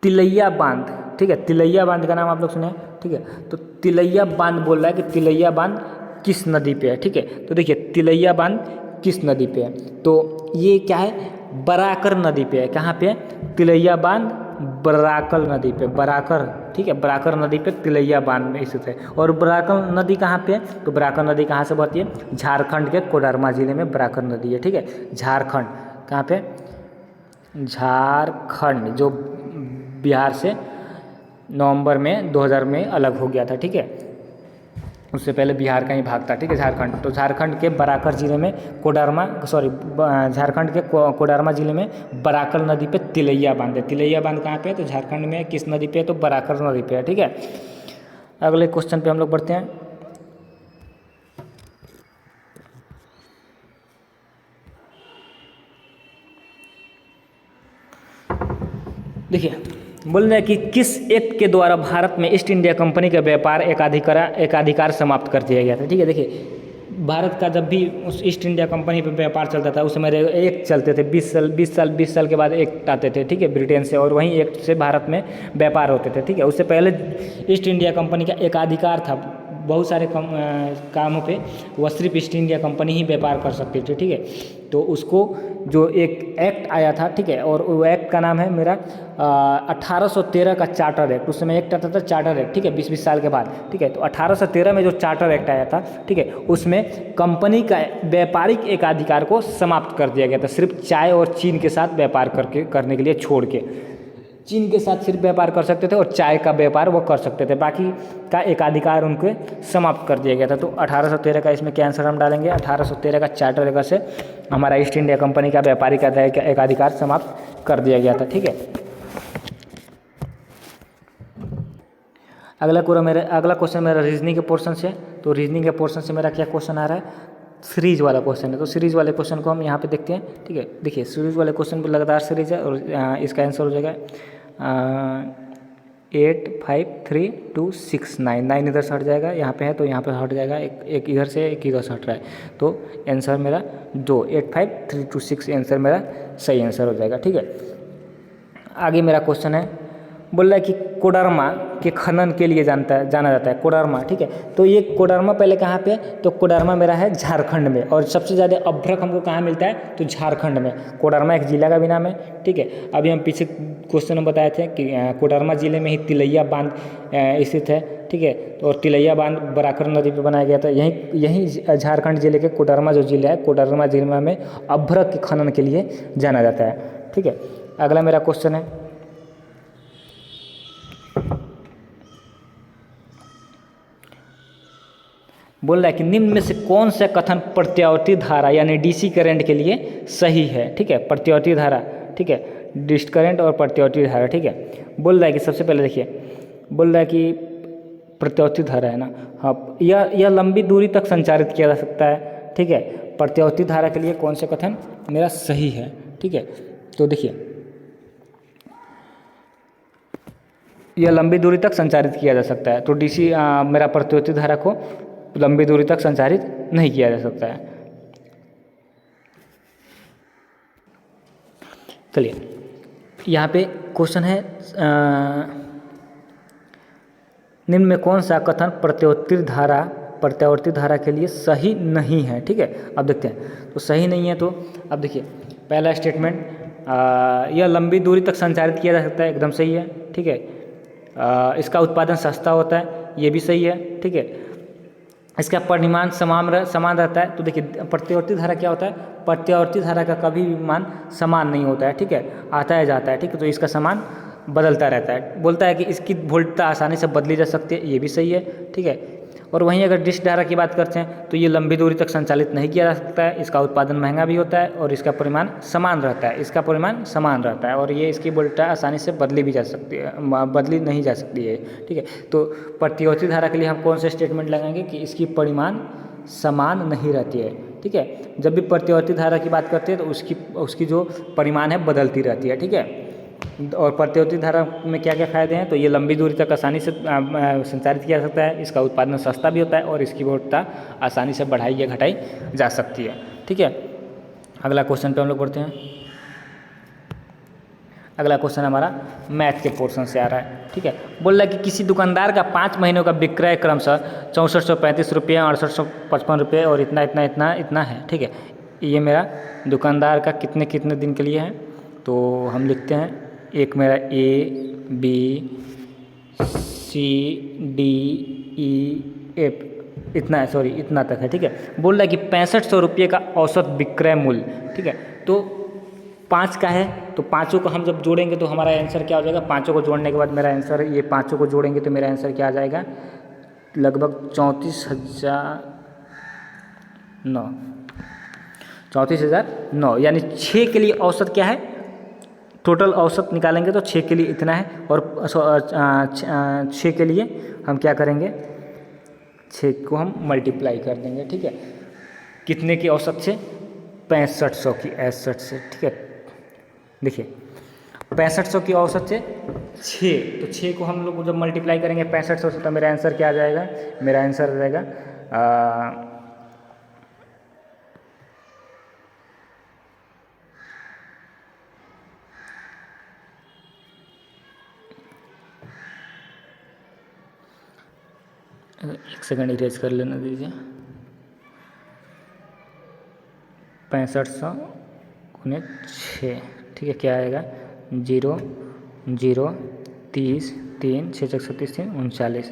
S1: तिलैया बांध। ठीक है, तिलैया बांध का नाम आप लोग सुने। ठीक है, तो तिलैया बांध बोल रहा है कि तिलैया बांध किस नदी पे है। ठीक है, तो देखिए तिलैया बांध किस नदी पे है, तो ये क्या है, बराकर नदी पे है। कहाँ पे है, तिलैया बांध बराकर नदी पे, बराकर। ठीक है, बराकर नदी पे तिलैया बांध में स्थित है। और बराकर नदी कहाँ पे है, तो बराकर नदी कहाँ से बहती है, झारखंड के कोडरमा जिले में बराकर नदी है। ठीक है, झारखंड कहाँ पे, झारखंड जो बिहार से नवंबर में 2000 में अलग हो गया था। ठीक है, उससे पहले बिहार का ही भाग था। ठीक है, झारखंड, तो झारखंड के बराकर जिले में झारखंड के कोडरमा जिले में बराकर नदी पे तिलैया बांध है। तिलैया बांध कहाँ पे है, तो झारखंड में किस नदी पे है, तो बराकर नदी पे है। ठीक है, अगले क्वेश्चन पे हम लोग बढ़ते हैं। देखिए बोल रहे हैं कि किस एक्ट के द्वारा भारत में ईस्ट इंडिया कंपनी का व्यापार एकाधिकार समाप्त कर दिया गया था। ठीक है, देखिए भारत का जब भी उस ईस्ट इंडिया कंपनी पे व्यापार चलता था उस समय एक्ट चलते थे, 20 साल के बाद एक्ट आते थे, ठीक है, ब्रिटेन से, और वहीं एक्ट से भारत में व्यापार होते थे, ठीक है। उससे पहले ईस्ट इंडिया कंपनी का एकाधिकार था, बहुत सारे कामों पे वह सिर्फ ईस्ट इंडिया कंपनी ही व्यापार कर सकती थी, ठीक है। तो उसको जो एक एक्ट आया था, ठीक है, और वो एक्ट का नाम है मेरा 1813 का चार्टर एक्ट। उस समय एक्ट आता था चार्टर एक्ट, ठीक है, 20 साल के बाद, ठीक है। तो 1813 में जो चार्टर एक्ट आया था, ठीक है, उसमें कंपनी का व्यापारिक एकाधिकार को समाप्त कर दिया गया था, सिर्फ चाय और चीन के साथ व्यापार करने के लिए छोड़ के। चीन के साथ सिर्फ व्यापार कर सकते थे और चाय का व्यापार वो कर सकते थे, बाकी का एकाधिकार उनके समाप्त कर दिया गया था। तो 1813 का इसमें क्या आंसर हम डालेंगे, 1813 का चार्टर एक्ट से हमारा ईस्ट इंडिया कंपनी का व्यापारिक एकाधिकार समाप्त कर दिया गया था, ठीक है। अगला क्वेश्चन मेरा रीजनिंग के पोर्शन से। तो रीजनिंग के पोर्शन से मेरा क्या क्वेश्चन आ रहा है, सीरीज वाला क्वेश्चन है। तो सीरीज वाले क्वेश्चन को हम यहाँ पे देखते हैं, ठीक है। देखिए सीरीज वाले क्वेश्चन पर लगातार सीरीज है और इसका आंसर हो जाएगा 8 5 3 2 6 9 9 इधर से हट जाएगा, यहाँ पे है तो यहाँ पे हट जाएगा, एक इधर से एक इधर से हट रहा है, तो आंसर मेरा 2 8 5 3 2 6 आंसर मेरा सही आंसर हो जाएगा, ठीक है। आगे मेरा क्वेश्चन है, बोल रहा है कि कोडरमा के खनन के लिए जाना जाता है, कोडरमा, ठीक है। तो ये कोडरमा पहले कहाँ पे है, तो कोडरमा मेरा है झारखंड में, और सबसे ज़्यादा अभ्रक हमको कहाँ मिलता है, तो झारखंड में। कोडरमा एक जिला का भी नाम है, ठीक है। अभी हम पीछे क्वेश्चन में बताए थे कि कोडरमा जिले में ही तिलैया बांध स्थित है, ठीक है। तो और तिलैया बांध बराकर नदी पर बनाया गया था। यहीं झारखंड जिले के कोडरमा जो जिला है, कोडरमा जिले में अभ्रक के खनन के लिए जाना जाता है, ठीक है। अगला मेरा क्वेश्चन है, बोल रहा है कि निम्न में से कौन सा कथन प्रत्यावर्ती धारा यानी डीसी करंट के लिए सही है, ठीक है। प्रत्यावर्ती धारा, ठीक है, डीसी करंट और प्रत्यावर्ती धारा, ठीक है। बोल रहा है कि सबसे पहले देखिए, बोल रहा है कि प्रत्यावर्ती धारा है ना, हाँ, यह लंबी दूरी तक संचारित किया जा सकता है, ठीक है। प्रत्यावर्ती धारा के लिए कौन सा कथन मेरा सही है, ठीक है। तो देखिए, यह लंबी दूरी तक संचारित किया जा सकता है, तो डीसी मेरा प्रत्यावर्ती धारा को लंबी दूरी तक संचारित नहीं किया जा सकता है। चलिए यहाँ पे क्वेश्चन है, निम्न में कौन सा कथन प्रत्यावर्ती धारा के लिए सही नहीं है, ठीक है। अब देखते हैं, तो सही नहीं है, तो अब देखिए पहला स्टेटमेंट, यह लंबी दूरी तक संचारित किया जा सकता है, एकदम सही है, ठीक है। इसका उत्पादन सस्ता होता है, ये भी सही है, ठीक है। इसका परिमाण समान रहता है, तो देखिए प्रत्यावर्ती धारा क्या होता है, प्रत्यावर्ती धारा का कभी भी मान समान नहीं होता है, ठीक है, आता है जाता है, ठीक है। तो इसका समान बदलता रहता है। बोलता है कि इसकी वोल्टता आसानी से बदली जा सकती है, ये भी सही है, ठीक है। और वहीं अगर डिश धारा की बात करते हैं तो ये लंबी दूरी तक संचालित नहीं किया जा सकता है, इसका उत्पादन महंगा भी होता है और इसका परिमाण समान रहता है, और ये इसकी वोल्टता आसानी से बदली भी जा सकती है, बदली नहीं जा सकती है, ठीक है। तो प्रत्यावर्ती धारा के लिए हम कौन से स्टेटमेंट लगाएंगे कि इसकी परिमाण समान नहीं रहती है, ठीक है। जब भी प्रत्यावर्ती धारा की बात करते हैं तो उसकी जो परिमाण है बदलती रहती है, ठीक है। और प्रत्यावर्ती धारा में क्या क्या फायदे हैं, तो ये लंबी दूरी तक आसानी से संचारित किया जा सकता है, इसका उत्पादन सस्ता भी होता है और इसकी वोल्टता आसानी से बढ़ाई या घटाई जा सकती है, ठीक है। अगला क्वेश्चन पे हम लोग बढ़ते हैं। अगला क्वेश्चन हमारा मैथ के पोर्शन से आ रहा है, ठीक है। बोल रहा है कि किसी दुकानदार का 5 महीनों का विक्रय क्रमशः 6435 रुपये, 6855 रुपये और इतना है, ठीक है। ये मेरा दुकानदार का कितने दिन के लिए है, तो हम लिखते हैं, एक मेरा A B C D E F इतना तक है, ठीक है। बोल रहा है कि 6500 रुपये का औसत विक्रय मूल्य, ठीक है। तो 5 का है, तो पाँचों को हम जब जोड़ेंगे तो हमारा आंसर क्या हो जाएगा, पाँचों को जोड़ने के बाद मेरा आंसर, ये पाँचों को जोड़ेंगे तो मेरा आंसर क्या आ जाएगा, लगभग 34,009, यानी 6 के लिए औसत क्या है, टोटल औसत निकालेंगे तो 6 के लिए इतना है, और 6 के लिए हम क्या करेंगे, 6 को हम मल्टीप्लाई कर देंगे, ठीक है। कितने की औसत से, 6500 की औसत से, ठीक है। देखिए 6500 की औसत से 6, तो 6 को हम लोग जब मल्टीप्लाई करेंगे 6500 से, तो मेरा आंसर क्या आ जाएगा, मेरा आंसर आ जाएगा एक सेकंड इरेज कर लेना दीजिए। 6500×6, ठीक है, क्या आएगा 0 0 30 3 6 6 37 3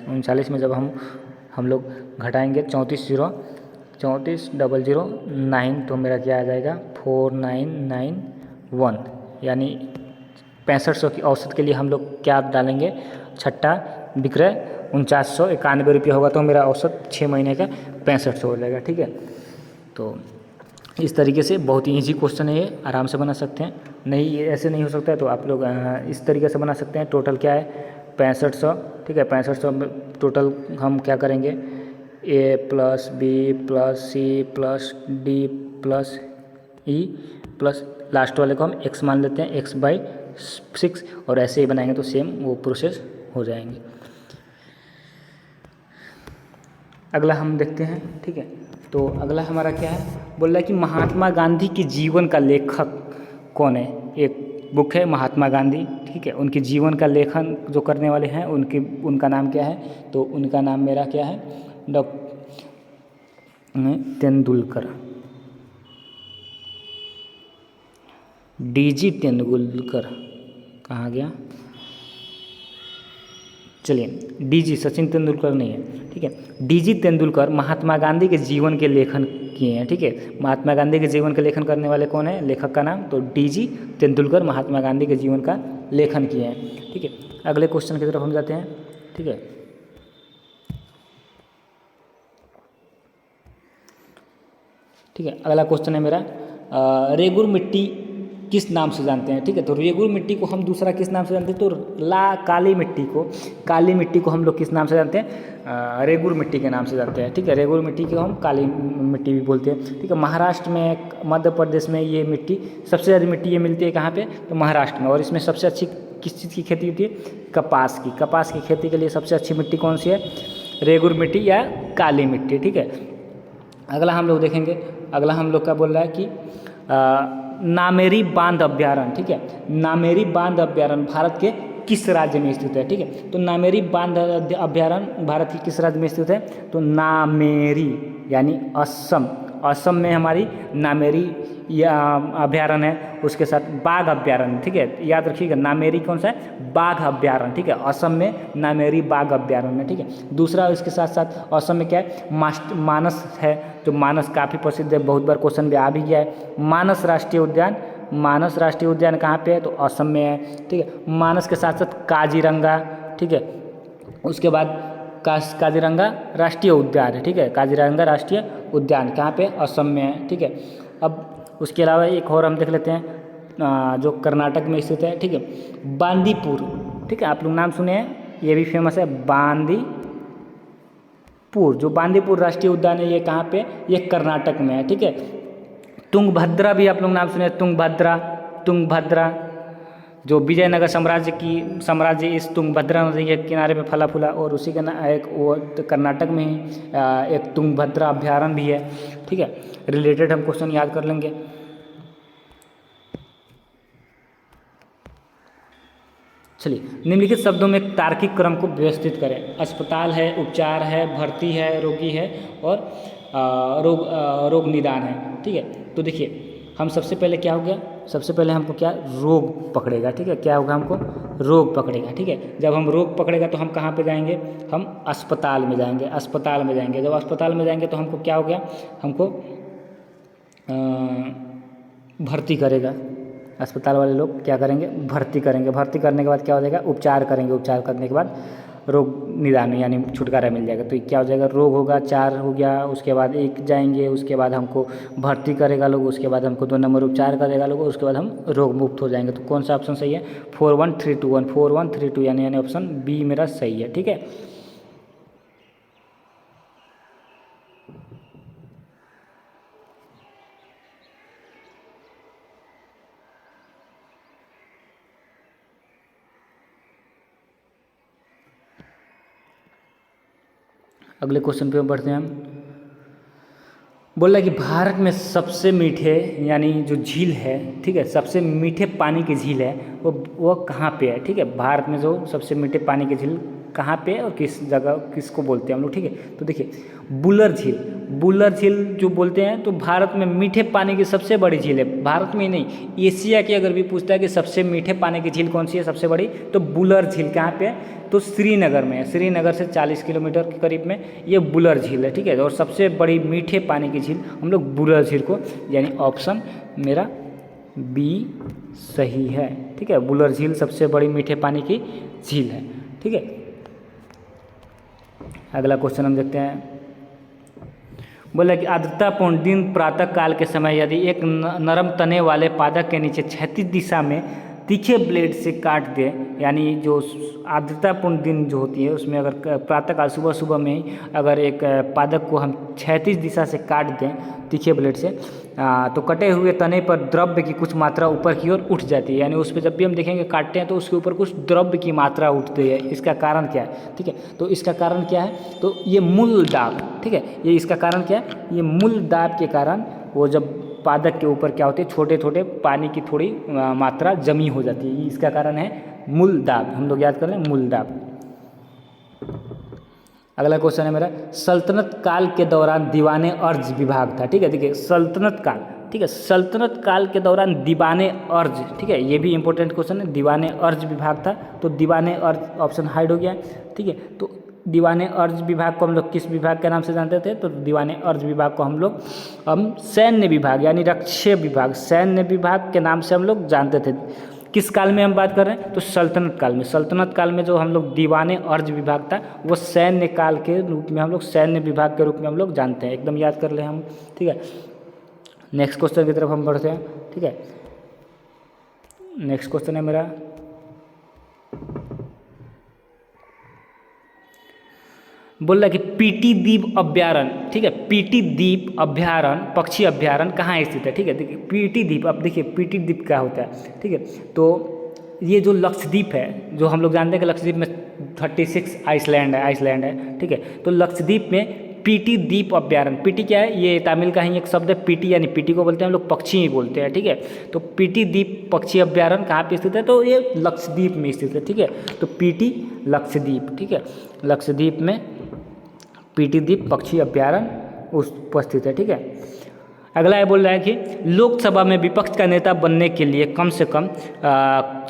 S1: 39 में जब हम लोग घटाएंगे 34 तो मेरा क्या आ जाएगा 4991, यानी 6500 की औसत के लिए हम लोग क्या डालेंगे, छठा विक्रय 4991 रुपया होगा, तो मेरा औसत 6 महीने का 6500 हो जाएगा। ठीक है, तो इस तरीके से बहुत ही ईजी क्वेश्चन है ये, आराम से बना सकते हैं। नहीं, ये ऐसे नहीं हो सकता है तो आप लोग इस तरीके से बना सकते हैं। टोटल क्या है 6500, ठीक है, 6500 में टोटल हम क्या करेंगे, A plus B plus C plus D plus E plus last वाले को हम x मान लेते हैं, x/6, और ऐसे ही बनाएंगे तो सेम वो प्रोसेस हो जाएंगे। अगला हम देखते हैं। ठीक है, तो अगला हमारा क्या है, बोल रहा है कि महात्मा गांधी के जीवन का लेखक कौन है। एक बुक है महात्मा गांधी, ठीक है, उनके जीवन का लेखन जो करने वाले हैं उनका नाम क्या है, तो उनका नाम मेरा क्या है, तेंदुलकर, DG तेंदुलकर। कहाँ गया, चलिए, DG सचिन तेंदुलकर नहीं है, ठीक है, DG तेंदुलकर महात्मा गांधी के जीवन के लेखन किए हैं। ठीक है, महात्मा गांधी के जीवन का लेखन करने वाले कौन है, लेखक का नाम, तो DG तेंदुलकर महात्मा गांधी के जीवन का लेखन किए हैं। ठीक है, अगले क्वेश्चन की तरफ हम जाते हैं। ठीक है, ठीक है, अगला क्वेश्चन है मेरा, रेगुर मिट्टी किस नाम से जानते हैं। ठीक है, तो रेगुर मिट्टी को हम दूसरा किस नाम से जानते हैं, तो काली मिट्टी को हम लोग किस नाम से जानते हैं, रेगुर मिट्टी के नाम से जानते हैं। ठीक है, रेगुर मिट्टी को हम काली मिट्टी भी बोलते हैं। ठीक है, महाराष्ट्र में, मध्य प्रदेश में ये मिट्टी सबसे ज़्यादा मिट्टी ये मिलती है कहाँ पे, तो महाराष्ट्र में, और इसमें सबसे अच्छी किस चीज़ की खेती होती है, कपास की खेती के लिए सबसे अच्छी मिट्टी कौन सी है, रेगुर मिट्टी या काली मिट्टी। ठीक है, अगला हम लोग देखेंगे, अगला हम लोग का बोल रहा है कि नामेरी बांध अभ्यारण्य। ठीक है, नामेरी बांध अभ्यारण्य भारत के किस राज्य में स्थित है। ठीक है, तो नामेरी बांध अभ्यारण्य भारत के किस राज्य में स्थित है, तो नामेरी यानी असम में हमारी नामेरी अभ्यारण्य है, उसके साथ बाघ अभ्यारण्य। ठीक है, याद रखिएगा, नामेरी कौन सा है, बाघ अभ्यारण्य। ठीक है, असम में नामेरी बाघ अभ्यारण्य। ठीक है, दूसरा इसके साथ साथ असम में क्या है, मानस है, जो मानस काफ़ी प्रसिद्ध है, बहुत बार क्वेश्चन भी आ भी गया है। मानस राष्ट्रीय उद्यान कहाँ पे है, तो असम में है। ठीक है, मानस के साथ साथ काजीरंगा, ठीक है, उसके बाद काजीरंगा राष्ट्रीय उद्यान है। ठीक है, काजीरंगा राष्ट्रीय उद्यान कहाँ पे, असम में है। ठीक है, अब उसके अलावा एक और हम देख लेते हैं, जो कर्नाटक में स्थित है। ठीक है, बांदीपुर। ठीक है, आप लोग नाम सुने हैं, ये भी फेमस है, बांदीपुर। जो बांदीपुर राष्ट्रीय उद्यान है ये कहाँ पे, ये कर्नाटक में है। ठीक है, तुंगभद्रा भी आप लोग नाम सुने, तुंगभद्रा जो विजयनगर साम्राज्य इस तुंगभद्रा नदी के किनारे पे फला फूला, और उसी का एक वो कर्नाटक में ही एक तुंगभद्रा अभ्यारण्य भी है। ठीक है, रिलेटेड हम क्वेश्चन याद कर लेंगे। चलिए, निम्नलिखित शब्दों में तार्किक क्रम को व्यवस्थित करें। अस्पताल है, उपचार है, भर्ती है, रोगी है, और रोग निदान है। ठीक है, तो देखिए, हम सबसे पहले क्या हो गया, सबसे पहले हमको क्या, रोग पकड़ेगा। ठीक है, क्या होगा, हमको रोग पकड़ेगा। ठीक है, जब हम रोग पकड़ेगा तो हम कहाँ पे जाएंगे, हम अस्पताल में जाएंगे। जब अस्पताल में जाएंगे तो हमको क्या हो गया, हमको भर्ती करेगा। अस्पताल वाले लोग क्या करेंगे, भर्ती करेंगे। भर्ती करने के बाद क्या हो जाएगा, उपचार करेंगे। उपचार करने के बाद रोग निदान यानी छुटकारा मिल जाएगा। तो क्या हो जाएगा, रोग होगा, 4 हो गया, उसके बाद 1 जाएंगे, उसके बाद हमको भर्ती करेगा लोग, उसके बाद हमको 2 नंबर उपचार करेगा लोग, उसके बाद हम रोग मुक्त हो जाएंगे। तो कौन सा ऑप्शन सही है, 4132 यानी ऑप्शन बी मेरा सही है। ठीक है, अगले क्वेश्चन पे बढ़ते हैं हम। बोल रहा है कि भारत में सबसे मीठे यानी जो झील है, ठीक है, सबसे मीठे पानी की झील है वो कहाँ पे है। ठीक है, भारत में जो सबसे मीठे पानी की झील कहाँ पे और किस जगह किसको बोलते हैं हम लोग, ठीक है। तो देखिए बुलर झील, बुलर झील जो बोलते हैं तो भारत में मीठे पानी की सबसे बड़ी झील है, भारत में ही नहीं एशिया की अगर भी पूछता है कि सबसे मीठे पानी की झील कौन सी है सबसे बड़ी, तो बुलर झील कहाँ पे है, तो श्रीनगर में है। श्रीनगर से 40 किलोमीटर के करीब में ये बुलर झील है, ठीक है। और सबसे बड़ी मीठे पानी की झील हम लोग बुलर झील को, यानी ऑप्शन मेरा बी सही है, ठीक है। बुलर झील सबसे बड़ी मीठे पानी की झील है, ठीक है। अगला क्वेश्चन हम देखते हैं। बोला कि आर्द्रतापूर्ण दिन प्रातः काल के समय यदि एक नरम तने वाले पादप के नीचे क्षैतिज दिशा में तीखे ब्लेड से काट दे, यानी जो आर्द्रतापूर्ण दिन जो होती है उसमें अगर प्रातःकाल सुबह सुबह में ही अगर एक पादप को हम क्षैतिज दिशा से काट दें तीखे ब्लेड से, तो कटे हुए तने पर द्रव्य की कुछ मात्रा ऊपर की ओर उठ जाती है। यानी उस पर जब भी हम देखेंगे काटते हैं तो उसके ऊपर कुछ द्रव्य की मात्रा उठती है। इसका कारण क्या है, ठीक है। तो इसका कारण क्या है, तो ये मूल दाब, ठीक है। ये इसका कारण क्या है, ये मूल दाब के कारण वो जब पादप के ऊपर क्या होते हैं छोटे छोटे पानी की थोड़ी मात्रा जमी हो जाती है, इसका कारण है मूल दाब। हम लोग याद कर लें मूल दाब। अगला क्वेश्चन है मेरा, सल्तनत काल के दौरान दीवाने अर्ज विभाग था, ठीक है। देखिए सल्तनत काल, ठीक है, सल्तनत काल के दौरान दीवाने अर्ज, ठीक है, ये भी इंपॉर्टेंट क्वेश्चन है। दीवाने अर्ज विभाग था, तो दीवाने अर्ज ऑप्शन हाइड हो गया, ठीक है। तो दीवाने अर्ज विभाग को हम लोग किस विभाग के नाम से जानते थे, तो दीवाने अर्ज विभाग को हम लोग सैन्य विभाग यानी रक्षे विभाग, सैन्य विभाग के नाम से हम लोग जानते थे। किस काल में हम बात कर रहे हैं, तो सल्तनत काल में। सल्तनत काल में जो हम लोग दीवाने अर्ज विभाग था वो सैन्य काल के रूप में हम लोग सैन्य विभाग के रूप में हम लोग जानते हैं, एकदम याद कर ले हम, ठीक है। नेक्स्ट क्वेश्चन की तरफ हम बढ़ते हैं, ठीक है। नेक्स्ट क्वेश्चन है मेरा, बोल रहा है कि पीटी द्वीप अभ्यारण्य, ठीक है। पीटी द्वीप अभ्यारण्य पक्षी अभ्यारण्य कहाँ स्थित है, ठीक है। देखिए पीटी द्वीप, अब देखिए पीटी द्वीप क्या होता है, ठीक है। तो ये जो लक्षद्वीप है, जो हम लोग जानते हैं कि लक्षद्वीप में 36 आइसलैंड है, ठीक है। तो लक्षद्वीप में पीटी द्वीप अभ्यारण्य, पीटी क्या है, ये तमिल का ही एक शब्द है पीटी, यानी पीटी को बोलते हैं हम लोग पक्षी ही बोलते हैं, ठीक है। तो पीटी द्वीप पक्षी अभ्यारण्य कहाँ पे स्थित है, तो ये लक्षद्वीप में स्थित है, ठीक है। तो पीटी लक्षद्वीप, ठीक है, लक्षद्वीप में पीटी द्वीप पक्षी अभ्यारण्य उपस्थित है, ठीक है। अगला ये बोल रहा है कि लोकसभा में विपक्ष का नेता बनने के लिए कम से कम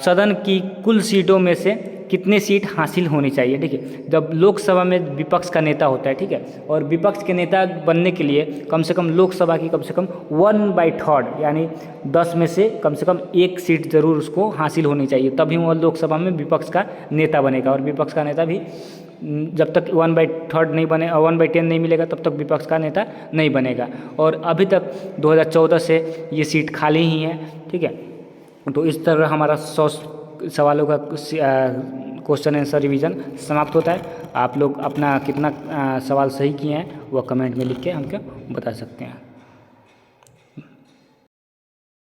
S1: सदन की कुल सीटों में से कितने सीट हासिल होनी चाहिए, ठीक है। जब लोकसभा में विपक्ष का नेता होता है, ठीक है, और विपक्ष के नेता बनने के लिए कम से कम लोकसभा की कम से कम 1/3 यानी 10 में से कम 1 सीट जरूर उसको हासिल होनी चाहिए, तभी वो लोकसभा में विपक्ष का नेता बनेगा। और विपक्ष का नेता भी जब तक 1/3 नहीं बने 1/10 नहीं मिलेगा तब तक विपक्ष का नेता नहीं बनेगा। और अभी तक 2014 से ये सीट खाली ही है, ठीक है। तो इस तरह हमारा 100 सवालों का क्वेश्चन आंसर रिवीजन समाप्त होता है। आप लोग अपना कितना सवाल सही किए हैं वह कमेंट में लिख के हमको बता सकते हैं।